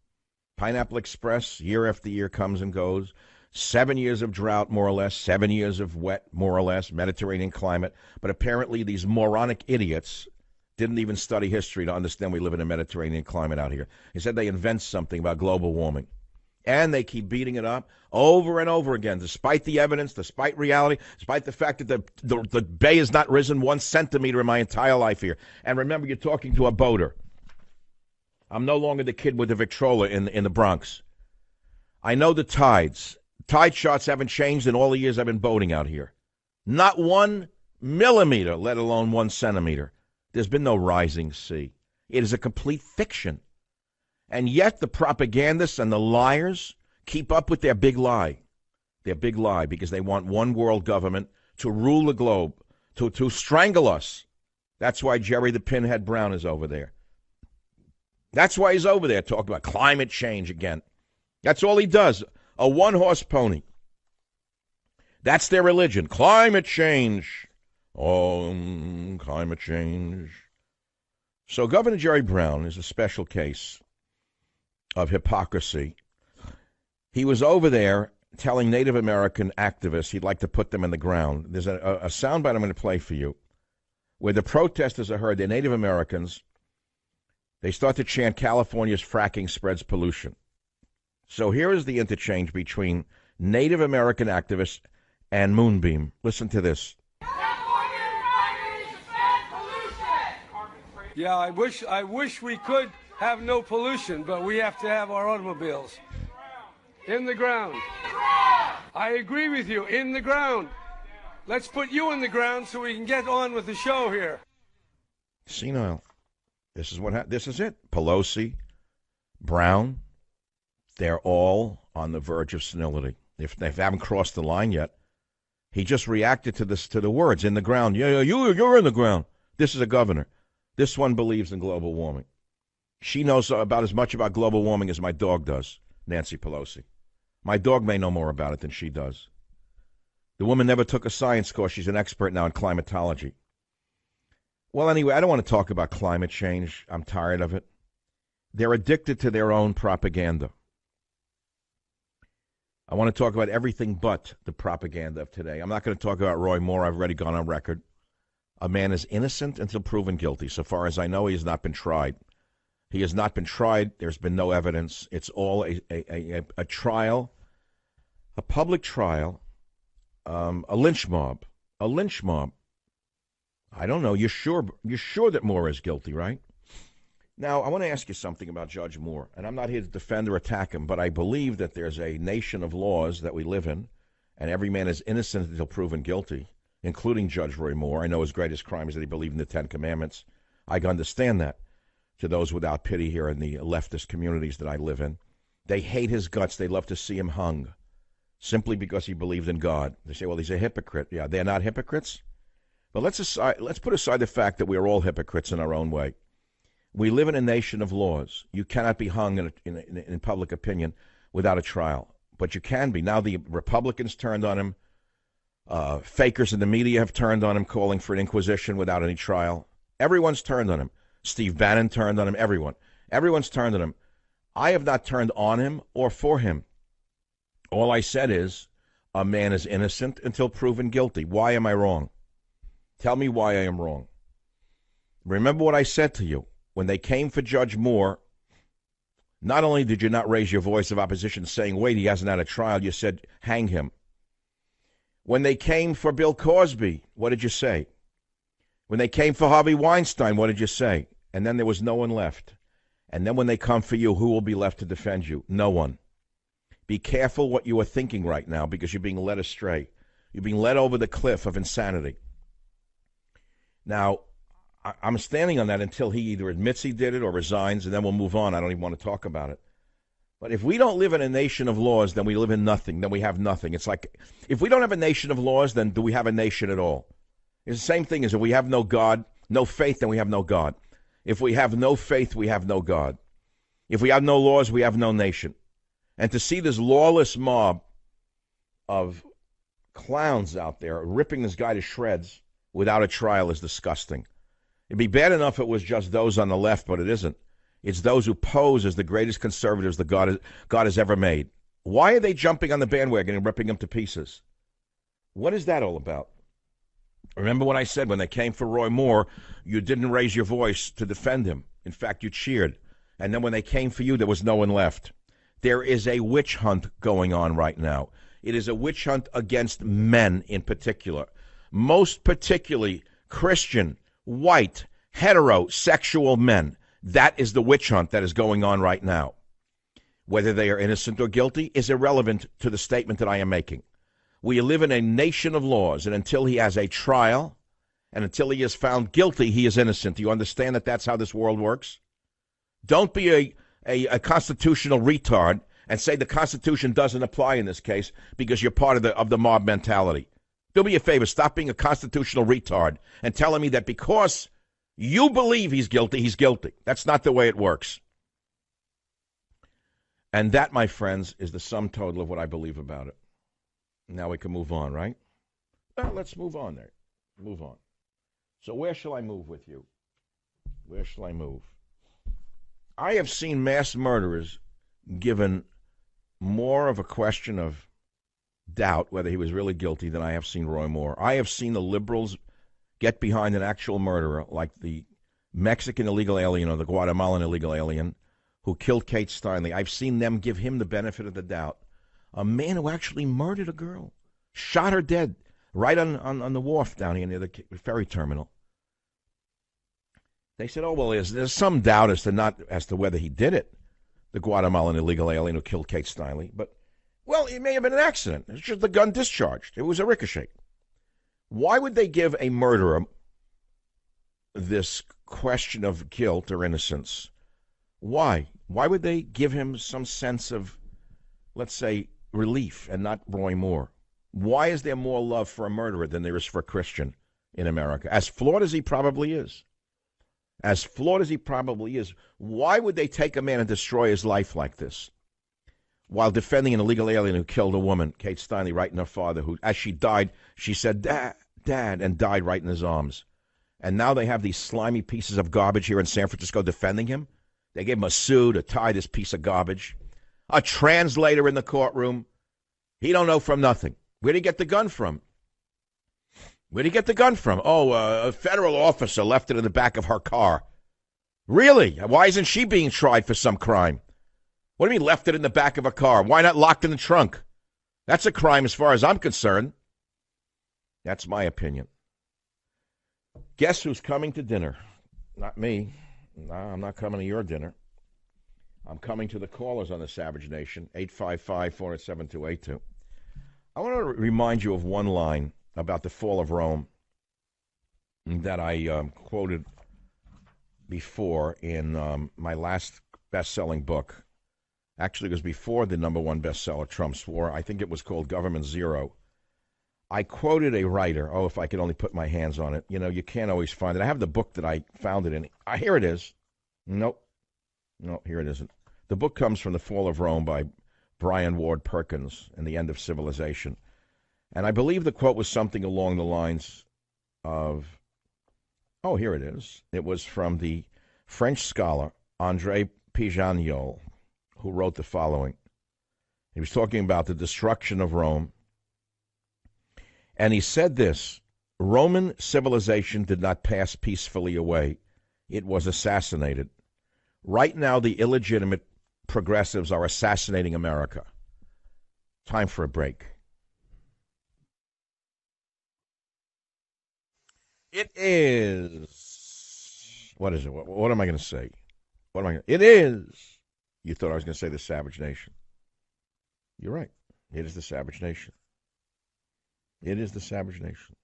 Pineapple Express, year after year, comes and goes. 7 years of drought, more or less. 7 years of wet, more or less. Mediterranean climate. But apparently these moronic idiots didn't even study history to understand we live in a Mediterranean climate out here. He said they invent something about global warming. And they keep beating it up over and over again, despite the evidence, despite reality, despite the fact that the bay has not risen 1 centimeter in my entire life here. And remember, you're talking to a boater. I'm no longer the kid with the Victrola in the Bronx. I know the tides. Tide charts haven't changed in all the years I've been boating out here. Not 1 millimeter, let alone 1 centimeter. There's been no rising sea. It is a complete fiction. And yet the propagandists and the liars keep up with their big lie. Their big lie, because they want one world government to rule the globe, to strangle us. That's why Jerry the Pinhead Brown is over there. That's why he's over there talking about climate change again. That's all he does, a one-horse pony. That's their religion, climate change. Oh, climate change. So Governor Jerry Brown is a special case of hypocrisy. He was over there telling Native American activists he'd like to put them in the ground. There's a soundbite I'm going to play for you where the protesters are heard. They're Native Americans. They start to chant, California's fracking spreads pollution. So here is the interchange between Native American activists and Moonbeam. Listen to this. Yeah, I wish we could have no pollution, but we have to have our automobiles. In the ground. I agree with you, in the ground. Let's put you in the ground so we can get on with the show here. Senile. This is this is it. Pelosi, Brown, they're all on the verge of senility. If they haven't crossed the line yet, he just reacted to the words, in the ground. Yeah, you're in the ground. This is a governor. This one believes in global warming. She knows about as much about global warming as my dog does, Nancy Pelosi. My dog may know more about it than she does. The woman never took a science course. She's an expert now in climatology. Well, anyway, I don't want to talk about climate change. I'm tired of it. They're addicted to their own propaganda. I want to talk about everything but the propaganda of today. I'm not going to talk about Roy Moore. I've already gone on record. A man is innocent until proven guilty. So far as I know, he has not been tried. He has not been tried. There's been no evidence. It's all a trial, a public trial, a lynch mob. A lynch mob. I don't know. You're sure that Moore is guilty, right? Now, I want to ask you something about Judge Moore, and I'm not here to defend or attack him, but I believe that there's a nation of laws that we live in, and every man is innocent until proven guilty, including Judge Roy Moore. I know his greatest crime is that he believed in the Ten Commandments. I can understand that. To those without pity here in the leftist communities that I live in, they hate his guts. They love to see him hung simply because he believed in God. They say, well, he's a hypocrite. Yeah, they're not hypocrites. But let's put aside the fact that we are all hypocrites in our own way. We live in a nation of laws. You cannot be hung in public opinion without a trial. But you can be. Now the Republicans turned on him. Fakers in the media have turned on him, calling for an inquisition without any trial. Everyone's turned on him. Steve Bannon turned on him. Everyone's turned on him. I have not turned on him or for him. All I said is a man is innocent until proven guilty. Why am I wrong? Tell me why I am wrong. Remember what I said to you. When they came for Judge Moore, not only did you not raise your voice of opposition saying, wait, he hasn't had a trial, you said, hang him. When they came for Bill Cosby, what did you say? When they came for Harvey Weinstein, what did you say? And then there was no one left. And then when they come for you, who will be left to defend you? No one. Be careful what you are thinking right now, because you're being led astray. You're being led over the cliff of insanity. Now, I'm standing on that until he either admits he did it or resigns, and then we'll move on. I don't even want to talk about it. But if we don't live in a nation of laws, then we live in nothing. Then we have nothing. It's like, if we don't have a nation of laws, then do we have a nation at all? It's the same thing as if we have no God, no faith, then we have no God. If we have no faith, we have no God. If we have no laws, we have no nation. And to see this lawless mob of clowns out there ripping this guy to shreds without a trial is disgusting. It'd be bad enough if it was just those on the left, but it isn't. It's those who pose as the greatest conservatives that God has ever made. Why are they jumping on the bandwagon and ripping them to pieces? What is that all about? Remember what I said, when they came for Roy Moore, you didn't raise your voice to defend him. In fact, you cheered. And then when they came for you, there was no one left. There is a witch hunt going on right now. It is a witch hunt against men in particular. Most particularly Christian, white, heterosexual men. That is the witch hunt that is going on right now. Whether they are innocent or guilty is irrelevant to the statement that I am making. We live in a nation of laws, and until he has a trial, and until he is found guilty, he is innocent. Do you understand that that's how this world works? Don't be a constitutional retard and say the Constitution doesn't apply in this case because you're part of the mob mentality. Do me a favor, stop being a constitutional retard and telling me that because you believe he's guilty, he's guilty. That's not the way it works. And that, my friends, is the sum total of what I believe about it. Now we can move on, right? Well, let's move on there. Move on. So where shall I move with you? Where shall I move? I have seen mass murderers given more of a question of doubt whether he was really guilty than I have seen Roy Moore. I have seen the liberals get behind an actual murderer like the Mexican illegal alien or the Guatemalan illegal alien who killed Kate Steinle. I've seen them give him the benefit of the doubt. A man who actually murdered a girl, shot her dead right on the wharf down here near the ferry terminal. They said, oh, well, there's some doubt as to whether he did it, the Guatemalan illegal alien who killed Kate Steinle. But, well, it may have been an accident. It's just the gun discharged. It was a ricochet. Why would they give a murderer this question of guilt or innocence? Why? Why would they give him some sense of, let's say, relief and not Roy Moore? Why is there more love for a murderer than there is for a Christian in America? As flawed as he probably is. As flawed as he probably is, why would they take a man and destroy his life like this while defending an illegal alien who killed a woman, Kate Steinle, right in her father, who, as she died, she said, Dad, Dad, and died right in his arms. And now they have these slimy pieces of garbage here in San Francisco defending him? They gave him a suit to tie this piece of garbage. A translator in the courtroom. He don't know from nothing. Where'd he get the gun from? Where'd he get the gun from? Oh, a federal officer left it in the back of her car. Really? Why isn't she being tried for some crime? What do you mean left it in the back of a car? Why not locked in the trunk? That's a crime as far as I'm concerned. That's my opinion. Guess who's coming to dinner? Not me. No, I'm not coming to your dinner. I'm coming to the callers on the Savage Nation, 855-407-282. I want to remind you of one line about the fall of Rome that I quoted before in my last best-selling book. Actually, it was before the number one bestseller, Trump Swore. I think it was called Government Zero. I quoted a writer. Oh, if I could only put my hands on it. You know, you can't always find it. I have the book that I found it in. Here it is. Nope. No, here it isn't. The book comes from The Fall of Rome by Brian Ward Perkins and the End of Civilization. And I believe the quote was something along the lines of, oh, here it is. It was from the French scholar André Pijagnol, who wrote the following. He was talking about the destruction of Rome. And he said this, Roman civilization did not pass peacefully away. It was assassinated. Right now, the illegitimate progressives are assassinating America. Time for a break. It is. What is it? What am I going to say? It is. You thought I was going to say the Savage Nation. You're right. It is the Savage Nation. It is the Savage Nation.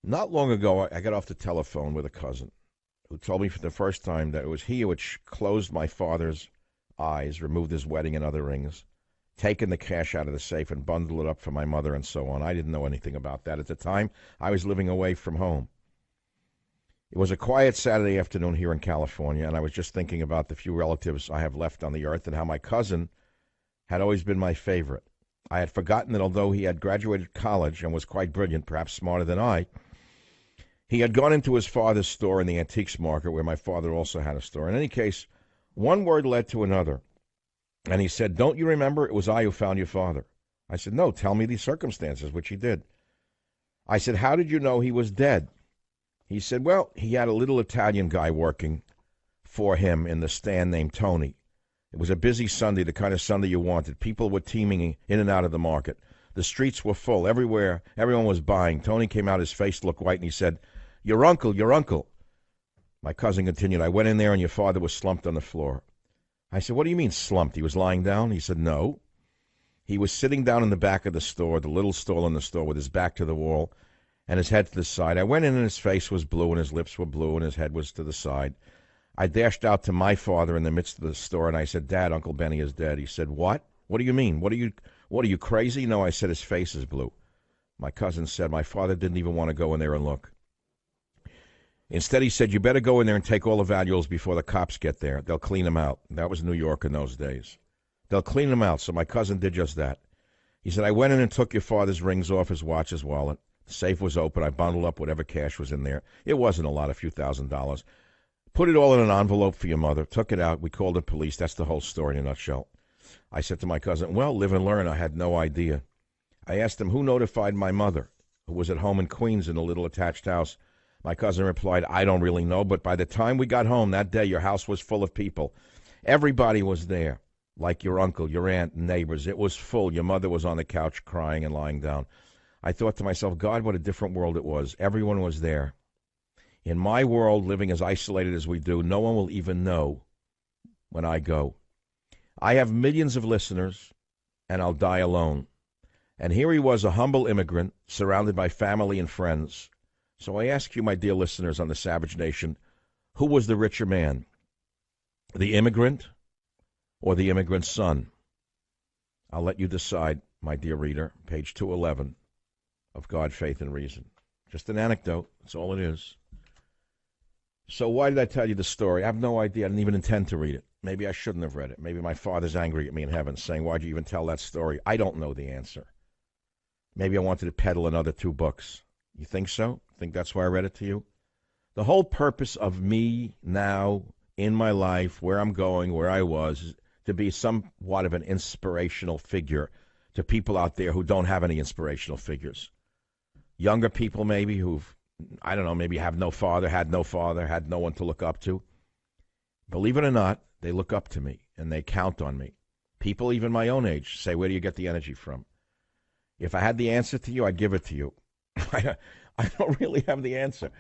Not long ago, I got off the telephone with a cousin who told me for the first time that it was he who had closed my father's eyes, removed his wedding and other rings, taken the cash out of the safe and bundled it up for my mother and so on. I didn't know anything about that. At the time, I was living away from home. It was a quiet Saturday afternoon here in California, and I was just thinking about the few relatives I have left on the earth and how my cousin had always been my favorite. I had forgotten that although he had graduated college and was quite brilliant, perhaps smarter than I, he had gone into his father's store in the antiques market where my father also had a store. In any case, one word led to another. And he said, don't you remember? It was I who found your father. I said, no, tell me the circumstances, which he did. I said, how did you know he was dead? He said, well, he had a little Italian guy working for him in the stand named Tony. It was a busy Sunday, the kind of Sunday you wanted. People were teeming in and out of the market. The streets were full. Everywhere, everyone was buying. Tony came out, his face looked white, and he said, your uncle, your uncle. My cousin continued, I went in there and your father was slumped on the floor. I said, what do you mean slumped? He was lying down? He said, no. He was sitting down in the back of the store, the little stall in the store, with his back to the wall and his head to the side. I went in and his face was blue and his lips were blue and his head was to the side. I dashed out to my father in the midst of the store, and I said, Dad, Uncle Benny is dead. He said, what? What do you mean? What are you crazy? No, I said, his face is blue. My cousin said, my father didn't even want to go in there and look. Instead, he said, you better go in there and take all the valuables before the cops get there. They'll clean them out. That was New York in those days. They'll clean them out. So my cousin did just that. He said, I went in and took your father's rings off, his watch, his wallet. The safe was open. I bundled up whatever cash was in there. It wasn't a lot, a few $1,000s. Put it all in an envelope for your mother. Took it out. We called the police. That's the whole story in a nutshell. I said to my cousin, well, live and learn. I had no idea. I asked him, who notified my mother, who was at home in Queens in a little attached house? My cousin replied, I don't really know, but by the time we got home that day, your house was full of people. Everybody was there, like your uncle, your aunt, neighbors. It was full. Your mother was on the couch crying and lying down. I thought to myself, God, what a different world it was. Everyone was there. In my world, living as isolated as we do, no one will even know when I go. I have millions of listeners, and I'll die alone. And here he was, a humble immigrant, surrounded by family and friends. So I ask you, my dear listeners on the Savage Nation, who was the richer man? The immigrant or the immigrant's son? I'll let you decide, my dear reader, page 211 of God, Faith, and Reason. Just an anecdote. That's all it is. So why did I tell you the story? I have no idea. I didn't even intend to read it. Maybe I shouldn't have read it. Maybe my father's angry at me in heaven, saying, why'd you even tell that story? I don't know the answer. Maybe I wanted to peddle another 2 books. You think so? Think that's why I read it to you? The whole purpose of me now, in my life, where I'm going, where I was, is to be somewhat of an inspirational figure to people out there who don't have any inspirational figures. Younger people maybe who've, I don't know, maybe have no father, had no one to look up to. Believe it or not, they look up to me and they count on me. People even my own age say, where do you get the energy from? If I had the answer to you, I'd give it to you. I don't really have the answer.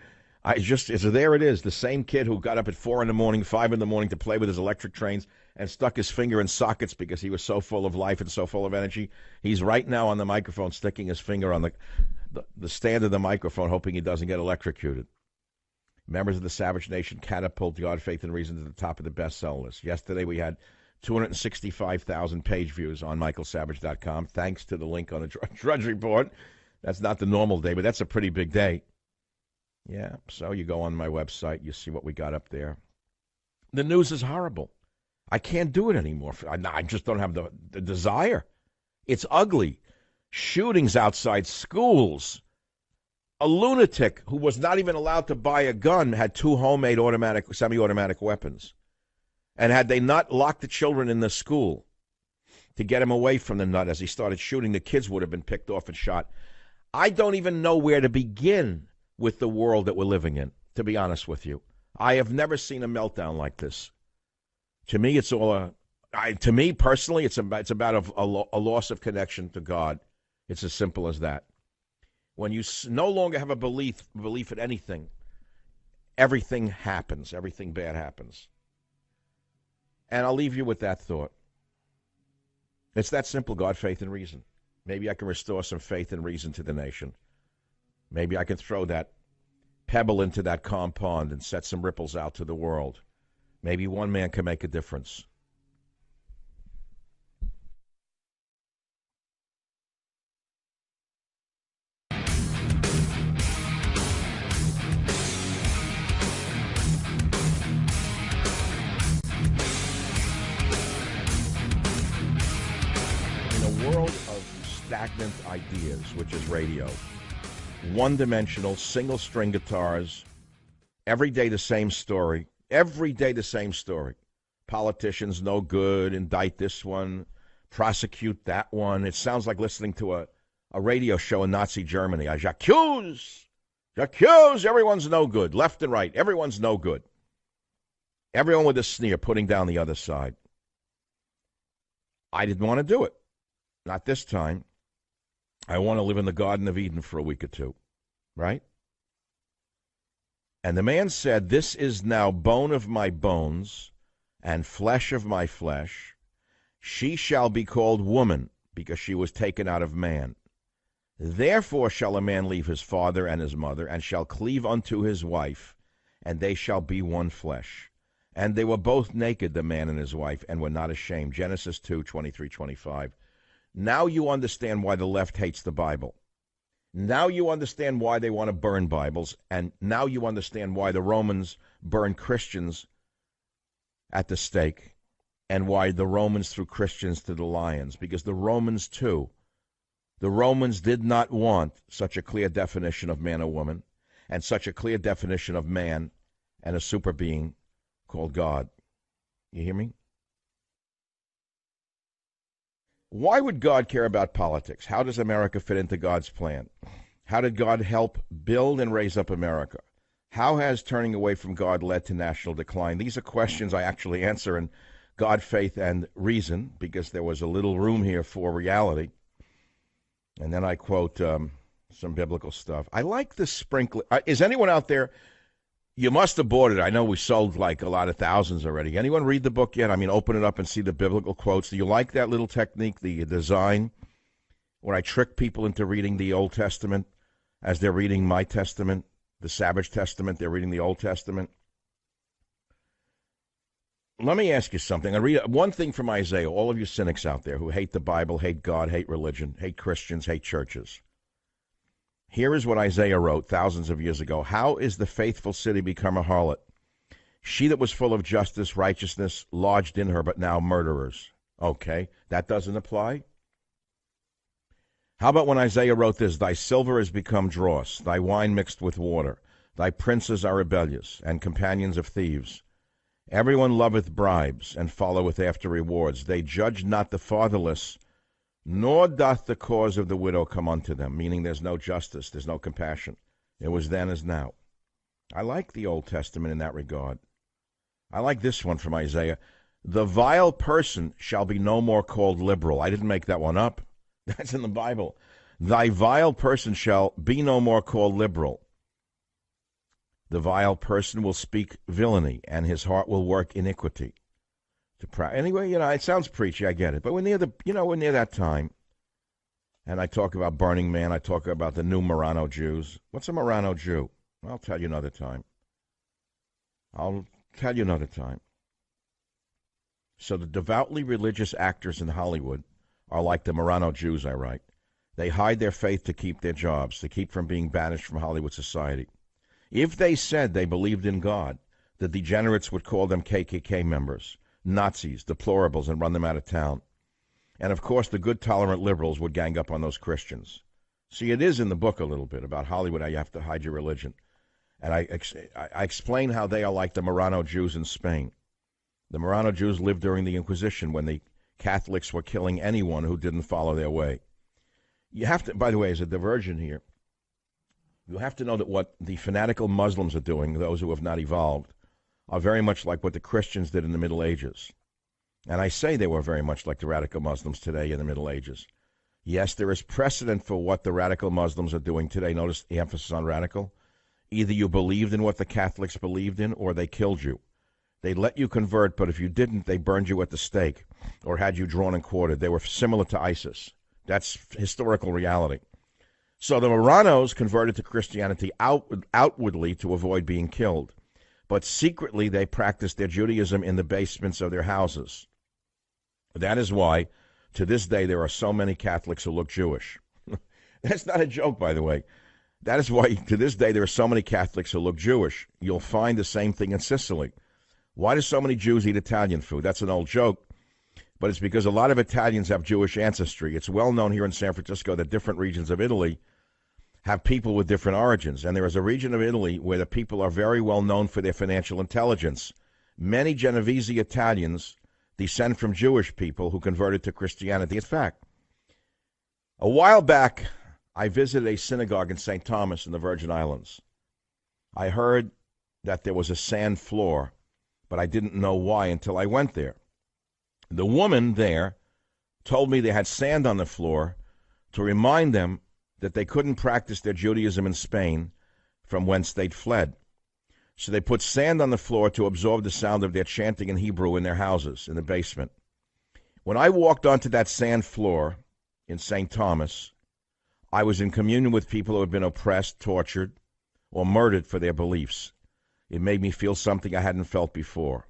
There it is, the same kid who got up at 4 in the morning, 5 in the morning to play with his electric trains and stuck his finger in sockets because he was so full of life and so full of energy. He's right now on the microphone sticking his finger on the stand of the microphone, hoping he doesn't get electrocuted. Members of the Savage Nation catapult God, Faith, and Reason to the top of the bestseller list. Yesterday we had 265,000 page views on michaelsavage.com, thanks to the link on the Drudge Report. That's not the normal day, but that's a pretty big day. Yeah, so you go on my website, you see what we got up there. The news is horrible. I can't do it anymore. I just don't have the desire. It's ugly. Shootings outside schools. A lunatic who was not even allowed to buy a gun had 2 homemade semi-automatic weapons. And had they not locked the children in the school to get him away from the nut as he started shooting, the kids would have been picked off and shot. I don't even know where to begin with the world that we're living in, to be honest with you. I have never seen a meltdown like this. To me, it's all to me personally, it's about a loss of connection to God. It's as simple as that. When you no longer have a belief in anything, everything happens. Everything bad happens. And I'll leave you with that thought. It's that simple, God, faith, and reason. Maybe I can restore some faith and reason to the nation. Maybe I can throw that pebble into that calm pond and set some ripples out to the world. Maybe one man can make a difference. World of stagnant ideas, which is radio, one-dimensional, single-string guitars, every day the same story, Politicians no good, indict this one, prosecute that one. It sounds like listening to a radio show in Nazi Germany. J'accuse, everyone's no good, left and right, everyone's no good. Everyone with a sneer, putting down the other side. I didn't want to do it. Not this time. I want to live in the Garden of Eden for a week or two, right? And the man said, this is now bone of my bones and flesh of my flesh. She shall be called woman, because she was taken out of man. Therefore shall a man leave his father and his mother, and shall cleave unto his wife, and they shall be one flesh. And they were both naked, the man and his wife, and were not ashamed. Genesis 2:23-25. Now you understand why the left hates the Bible. Now you understand why they want to burn Bibles, and now you understand why the Romans burned Christians at the stake, and why the Romans threw Christians to the lions, because the Romans, too, the Romans did not want such a clear definition of man or woman, and such a clear definition of man and a super being called God. You hear me? Why would God care about politics? How does America fit into God's plan? How did God help build and raise up America? How has turning away from God led to national decline? These are questions I actually answer in God, Faith, and Reason, because there was a little room here for reality. And then I quote some biblical stuff. I like the sprinkler. Is anyone out there? You must have bought it. I know we sold like a lot of thousands already. Anyone read the book yet? I mean, open it up and see the biblical quotes. Do you like that little technique, the design, where I trick people into reading the Old Testament as they're reading my Testament, the Savage Testament, they're reading the Old Testament? Let me ask you something. I read one thing from Isaiah, all of you cynics out there who hate the Bible, hate God, hate religion, hate Christians, hate churches. Here is what Isaiah wrote thousands of years ago. How is the faithful city become a harlot? She that was full of justice, righteousness, lodged in her, but now murderers. Okay, that doesn't apply? How about when Isaiah wrote this? Thy silver is become dross, thy wine mixed with water. Thy princes are rebellious, and companions of thieves. Everyone loveth bribes, and followeth after rewards. They judge not the fatherless, nor doth the cause of the widow come unto them, meaning there's no justice, there's no compassion. It was then as now. I like the Old Testament in that regard. I like this one from Isaiah. The vile person shall be no more called liberal. I didn't make that one up. That's in the Bible. Thy vile person shall be no more called liberal. The vile person will speak villainy, and his heart will work iniquity. Anyway, it sounds preachy, I get it. But we're near we're near that time. And I talk about Burning Man. I talk about the new Marrano Jews. What's a Marrano Jew? I'll tell you another time. So the devoutly religious actors in Hollywood are like the Marrano Jews, I write. They hide their faith to keep their jobs, to keep from being banished from Hollywood society. If they said they believed in God, the degenerates would call them KKK members, Nazis, deplorables, and run them out of town. And, of course, the good, tolerant liberals would gang up on those Christians. See, it is in the book a little bit about Hollywood, how you have to hide your religion. And I explain how they are like the Marrano Jews in Spain. The Marrano Jews lived during the Inquisition when the Catholics were killing anyone who didn't follow their way. You have to, by the way, as a diversion here, you have to know that what the fanatical Muslims are doing, those who have not evolved, are very much like what the Christians did in the Middle Ages. And I say they were very much like the radical Muslims today in the Middle Ages. Yes, there is precedent for what the radical Muslims are doing today. Notice the emphasis on radical. Either you believed in what the Catholics believed in, or they killed you. They let you convert, but if you didn't, they burned you at the stake or had you drawn and quartered. They were similar to ISIS. That's historical reality. So the Marranos converted to Christianity outwardly to avoid being killed. But secretly, they practiced their Judaism in the basements of their houses. That is why, to this day, there are so many Catholics who look Jewish. That's not a joke, by the way. That is why, to this day, there are so many Catholics who look Jewish. You'll find the same thing in Sicily. Why do so many Jews eat Italian food? That's an old joke, but it's because a lot of Italians have Jewish ancestry. It's well known here in San Francisco that different regions of Italy have people with different origins, and there is a region of Italy where the people are very well known for their financial intelligence. Many Genovese Italians descend from Jewish people who converted to Christianity. In fact, a while back, I visited a synagogue in St. Thomas in the Virgin Islands. I heard that there was a sand floor, but I didn't know why until I went there. The woman there told me they had sand on the floor to remind them that they couldn't practice their Judaism in Spain, from whence they'd fled. So they put sand on the floor to absorb the sound of their chanting in Hebrew in their houses, in the basement. When I walked onto that sand floor in St. Thomas, I was in communion with people who had been oppressed, tortured, or murdered for their beliefs. It made me feel something I hadn't felt before.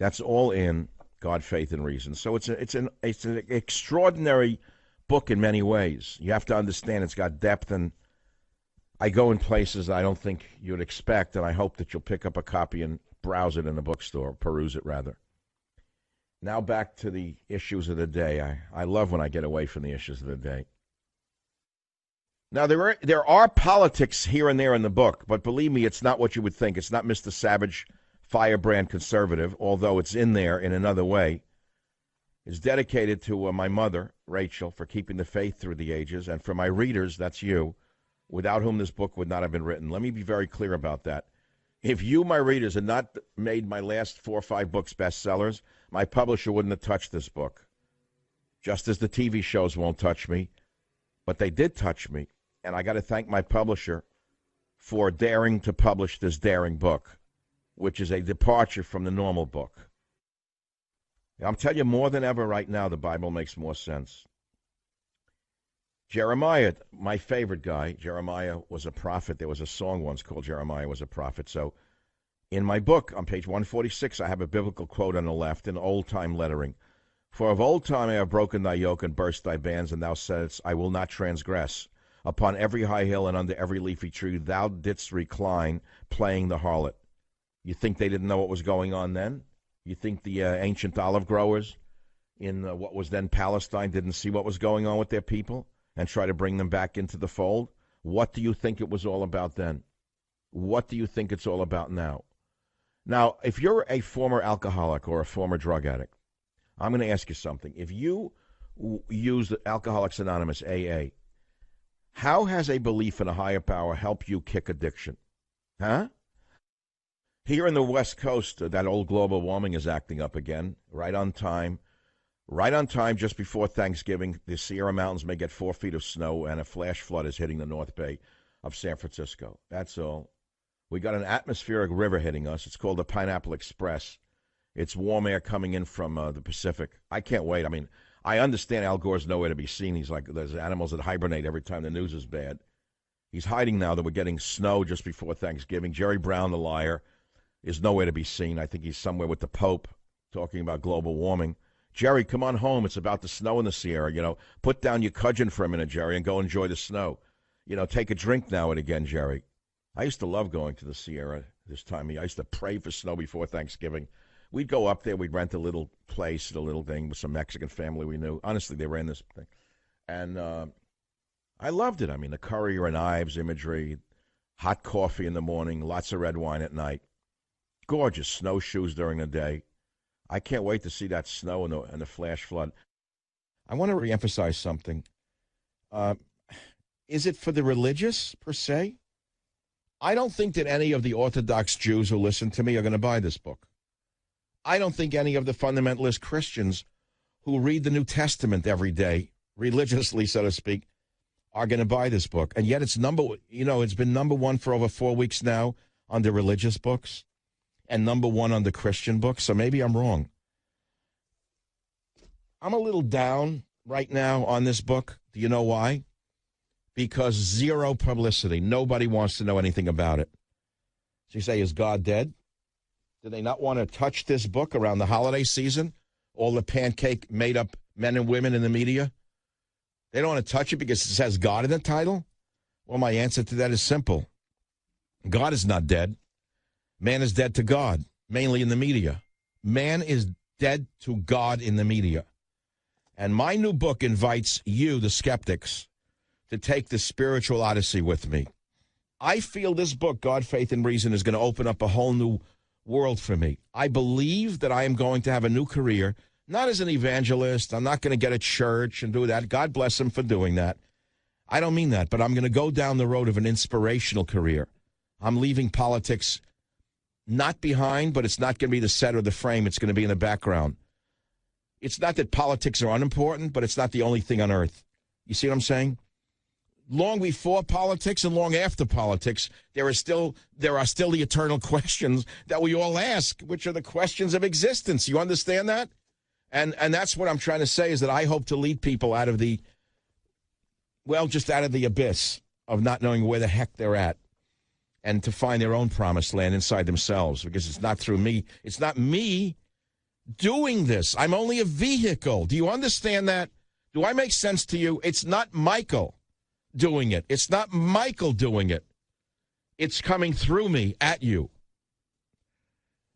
That's all in God, Faith, and Reason. So it's an extraordinary book in many ways. You have to understand it's got depth, and I go in places I don't think you'd expect, and I hope that you'll pick up a copy and browse it in a bookstore, peruse it rather. Now back to the issues of the day. I love when I get away from the issues of the day. Now, there are politics here and there in the book, but believe me, it's not what you would think. It's not Mr. Savage, firebrand conservative, although it's in there in another way. It's dedicated to my mother, Rachel, for keeping the faith through the ages, and for my readers, that's you, without whom this book would not have been written. Let me be very clear about that. If you, my readers, had not made my last 4 or 5 books bestsellers, my publisher wouldn't have touched this book. Just as the TV shows won't touch me, but they did touch me. And I got to thank my publisher for daring to publish this daring book, which is a departure from the normal book. I'm telling you, more than ever right now, the Bible makes more sense. Jeremiah, my favorite guy, Jeremiah was a prophet. There was a song once called Jeremiah Was a Prophet. So in my book, on page 146, I have a biblical quote on the left in old-time lettering. For of old time I have broken thy yoke and burst thy bands, and thou saidst, I will not transgress. Upon every high hill and under every leafy tree thou didst recline, playing the harlot. You think they didn't know what was going on then? You think the ancient olive growers in what was then Palestine didn't see what was going on with their people and try to bring them back into the fold? What do you think it was all about then? What do you think it's all about now? Now, if you're a former alcoholic or a former drug addict, I'm going to ask you something. If you use Alcoholics Anonymous, AA, how has a belief in a higher power helped you kick addiction? Huh? Here in the West Coast, that old global warming is acting up again, right on time. Right on time, just before Thanksgiving, the Sierra Mountains may get 4 feet of snow, and a flash flood is hitting the North Bay of San Francisco. That's all. We got an atmospheric river hitting us. It's called the Pineapple Express. It's warm air coming in from the Pacific. I can't wait. I mean, I understand Al Gore's nowhere to be seen. He's like, there's animals that hibernate every time the news is bad. He's hiding now that we're getting snow just before Thanksgiving. Jerry Brown, the liar, is nowhere to be seen. I think he's somewhere with the Pope talking about global warming. Jerry, come on home. It's about to snow in the Sierra. You know, put down your cudgel for a minute, Jerry, and go enjoy the snow. You know, take a drink now and again, Jerry. I used to love going to the Sierra this time. I used to pray for snow before Thanksgiving. We'd go up there. We'd rent a little place, a little thing with some Mexican family we knew. Honestly, they ran this thing. And I loved it. I mean, the Currier and Ives imagery, hot coffee in the morning, lots of red wine at night. Gorgeous snowshoes during the day. I can't wait to see that snow and the flash flood. I want to reemphasize something. Is it for the religious, per se? I don't think that any of the Orthodox Jews who listen to me are going to buy this book. I don't think any of the fundamentalist Christians who read the New Testament every day, religiously, so to speak, are going to buy this book. And yet it's it's been number one for over 4 weeks now on the religious books and number one on the Christian books. So maybe I'm wrong. I'm a little down right now on this book. Do you know why? Because zero publicity. Nobody wants to know anything about it. So you say, is God dead? Do they not want to touch this book around the holiday season? All the pancake made-up men and women in the media? They don't want to touch it because it says God in the title? Well, my answer to that is simple. God is not dead. Man is dead to God, mainly in the media. Man is dead to God in the media. And my new book invites you, the skeptics, to take the spiritual odyssey with me. I feel this book, God, Faith, and Reason, is going to open up a whole new world for me. I believe that I am going to have a new career, not as an evangelist. I'm not going to get a church and do that. God bless him for doing that. I don't mean that, but I'm going to go down the road of an inspirational career. I'm leaving politics not behind, but it's not going to be the set or the frame. It's going to be in the background. It's not that politics are unimportant, but it's not the only thing on earth. You see what I'm saying? Long before politics and long after politics, there are still the eternal questions that we all ask, which are the questions of existence. You understand that? And that's what I'm trying to say, is that I hope to lead people out of just out of the abyss of not knowing where the heck they're at, and to find their own promised land inside themselves, because it's not through me. It's not me doing this. I'm only a vehicle. Do you understand that? Do I make sense to you? It's not Michael doing it. It's not Michael doing it. It's coming through me at you.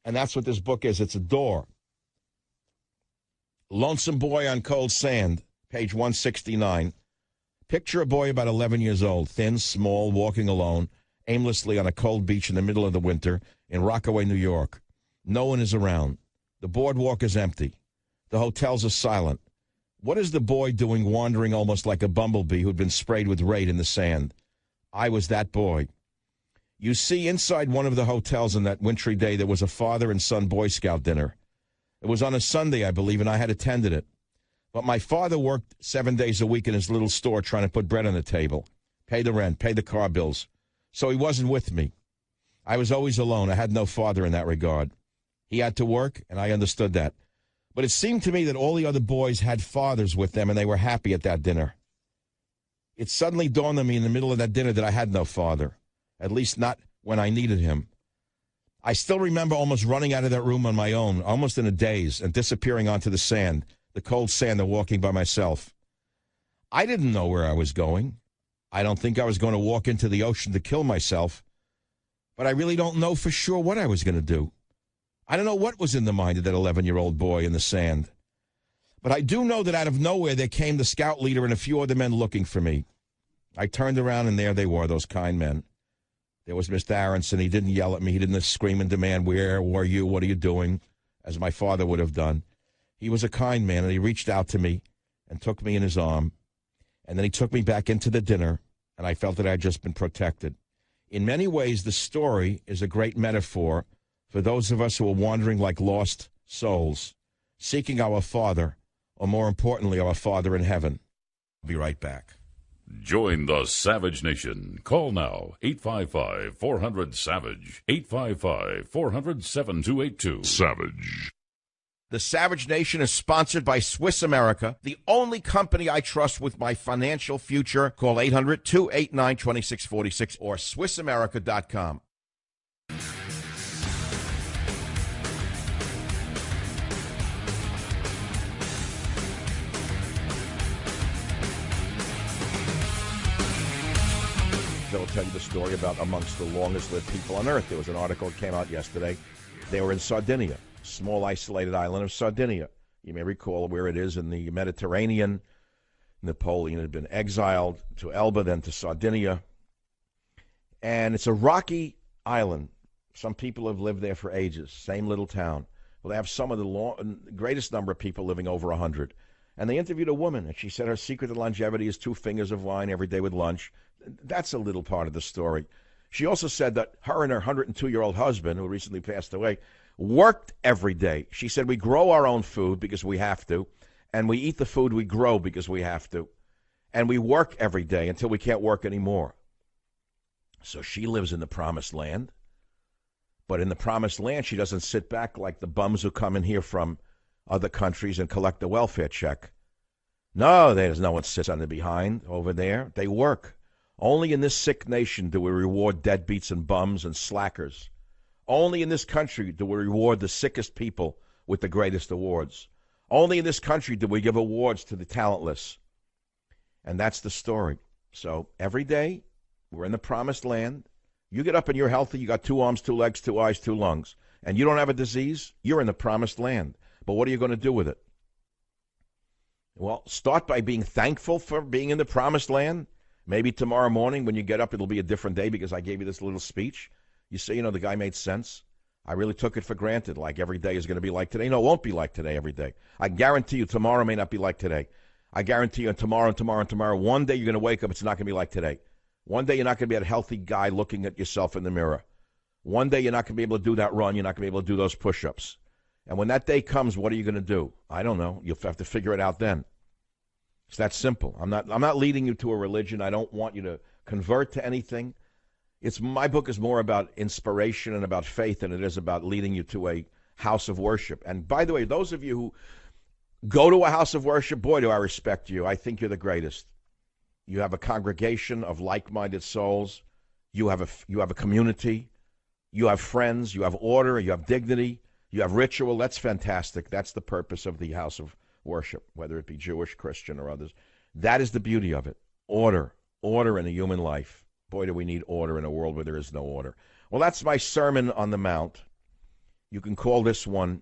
And that's what this book is. It's a door. Lonesome Boy on Cold Sand, page 169. Picture a boy about 11 years old, thin, small, walking alone, aimlessly on a cold beach in the middle of the winter in Rockaway, New York. No one is around. The boardwalk is empty. The hotels are silent. What is the boy doing wandering almost like a bumblebee who'd been sprayed with Raid in the sand? I was that boy. You see, inside one of the hotels on that wintry day, there was a father and son Boy Scout dinner. It was on a Sunday, I believe, and I had attended it. But my father worked 7 days a week in his little store trying to put bread on the table, pay the rent, pay the car bills. So he wasn't with me. I was always alone. I had no father in that regard. He had to work, and I understood that. But it seemed to me that all the other boys had fathers with them, and they were happy at that dinner. It suddenly dawned on me in the middle of that dinner that I had no father. At least not when I needed him. I still remember almost running out of that room on my own, almost in a daze, and disappearing onto the sand, the cold sand, and walking by myself. I didn't know where I was going. I don't think I was going to walk into the ocean to kill myself, but I really don't know for sure what I was going to do. I don't know what was in the mind of that 11-year-old boy in the sand. But I do know that out of nowhere there came the scout leader and a few other men looking for me. I turned around, and there they were, those kind men. There was Mr. Aronson. He didn't yell at me. He didn't scream and demand, where were you? What are you doing? As my father would have done. He was a kind man, and he reached out to me and took me in his arm. And then he took me back into the dinner, and I felt that I had just been protected. In many ways, the story is a great metaphor for those of us who are wandering like lost souls, seeking our Father, or more importantly, our Father in heaven. I'll be right back. Join the Savage Nation. Call now, 855-400-SAVAGE, 855-400-7282. Savage. The Savage Nation is sponsored by Swiss America, the only company I trust with my financial future. Call 800-289-2646 or SwissAmerica.com. I'll tell you the story about amongst the longest-lived people on Earth. There was an article that came out yesterday. They were in Sardinia, small isolated island of Sardinia. You may recall where it is in the Mediterranean. Napoleon had been exiled to Elba, then to Sardinia. And it's a rocky island. Some people have lived there for ages, same little town. Well, they have some of the greatest number of people living over 100. And they interviewed a woman, and she said her secret to longevity is 2 fingers of wine every day with lunch. That's a little part of the story. She also said that her and her 102-year-old husband, who recently passed away, worked every day. She said, we grow our own food because we have to, and we eat the food we grow because we have to, and we work every day until we can't work anymore. So she lives in the promised land, but in the promised land, she doesn't sit back like the bums who come in here from other countries and collect a welfare check. No, there's no one sits on the behind over there. They work. Only in this sick nation do we reward deadbeats and bums and slackers. Only in this country do we reward the sickest people with the greatest awards. Only in this country do we give awards to the talentless. And that's the story. So every day, we're in the promised land. You get up and you're healthy. You got 2 arms, 2 legs, 2 eyes, 2 lungs. And you don't have a disease. You're in the promised land. But what are you going to do with it? Well, start by being thankful for being in the promised land. Maybe tomorrow morning when you get up, it'll be a different day because I gave you this little speech. You say, the guy made sense. I really took it for granted, like every day is going to be like today. No, it won't be like today every day. I guarantee you tomorrow may not be like today. I guarantee you tomorrow, one day you're going to wake up, it's not going to be like today. One day you're not going to be a healthy guy looking at yourself in the mirror. One day you're not going to be able to do that run. You're not going to be able to do those push-ups. And when that day comes, what are you going to do? I don't know. You'll have to figure it out then. It's that simple. I'm not leading you to a religion. I don't want you to convert to anything. My book is more about inspiration and about faith than it is about leading you to a house of worship. And by the way, those of you who go to a house of worship, boy, do I respect you. I think you're the greatest. You have a congregation of like-minded souls. You have a community. You have friends. You have order. You have dignity. You have ritual. That's fantastic. That's the purpose of the house of worship, whether it be Jewish, Christian, or others. That is the beauty of it. Order in a human life. Boy, do we need order in a world where there is no order. Well, that's my Sermon on the Mount. You can call this one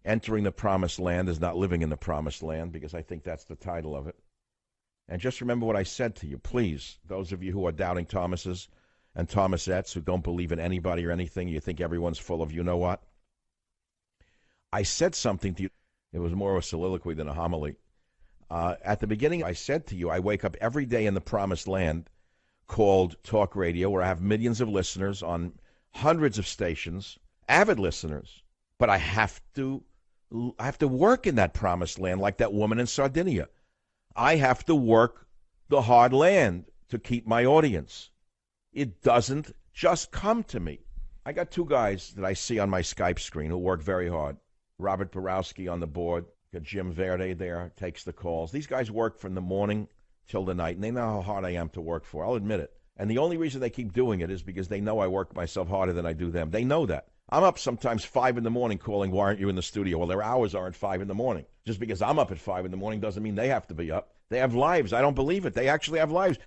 Entering the Promised Land is Not Living in the Promised Land, because I think that's the title of it. And just remember what I said to you, please. Those of you who are doubting Thomases and Thomasettes, who don't believe in anybody or anything, you think everyone's full of you know what? I said something to you. It was more of a soliloquy than a homily. At the beginning, I said to you, I wake up every day in the Promised Land called Talk Radio, where I have millions of listeners on hundreds of stations, avid listeners. But I have to work in that Promised Land like that woman in Sardinia. I have to work the hard land to keep my audience. It doesn't just come to me. I got two guys that I see on my Skype screen who work very hard. Robert Borowski on the board. Got Jim Verde there, takes the calls. These guys work from the morning till the night, and they know how hard I am to work for. I'll admit it. And the only reason they keep doing it is because they know I work myself harder than I do them. They know that. I'm up sometimes 5 in the morning calling, why aren't you in the studio? Well, their hours aren't 5 in the morning. Just because I'm up at 5 in the morning doesn't mean they have to be up. They have lives. I don't believe it. They actually have lives.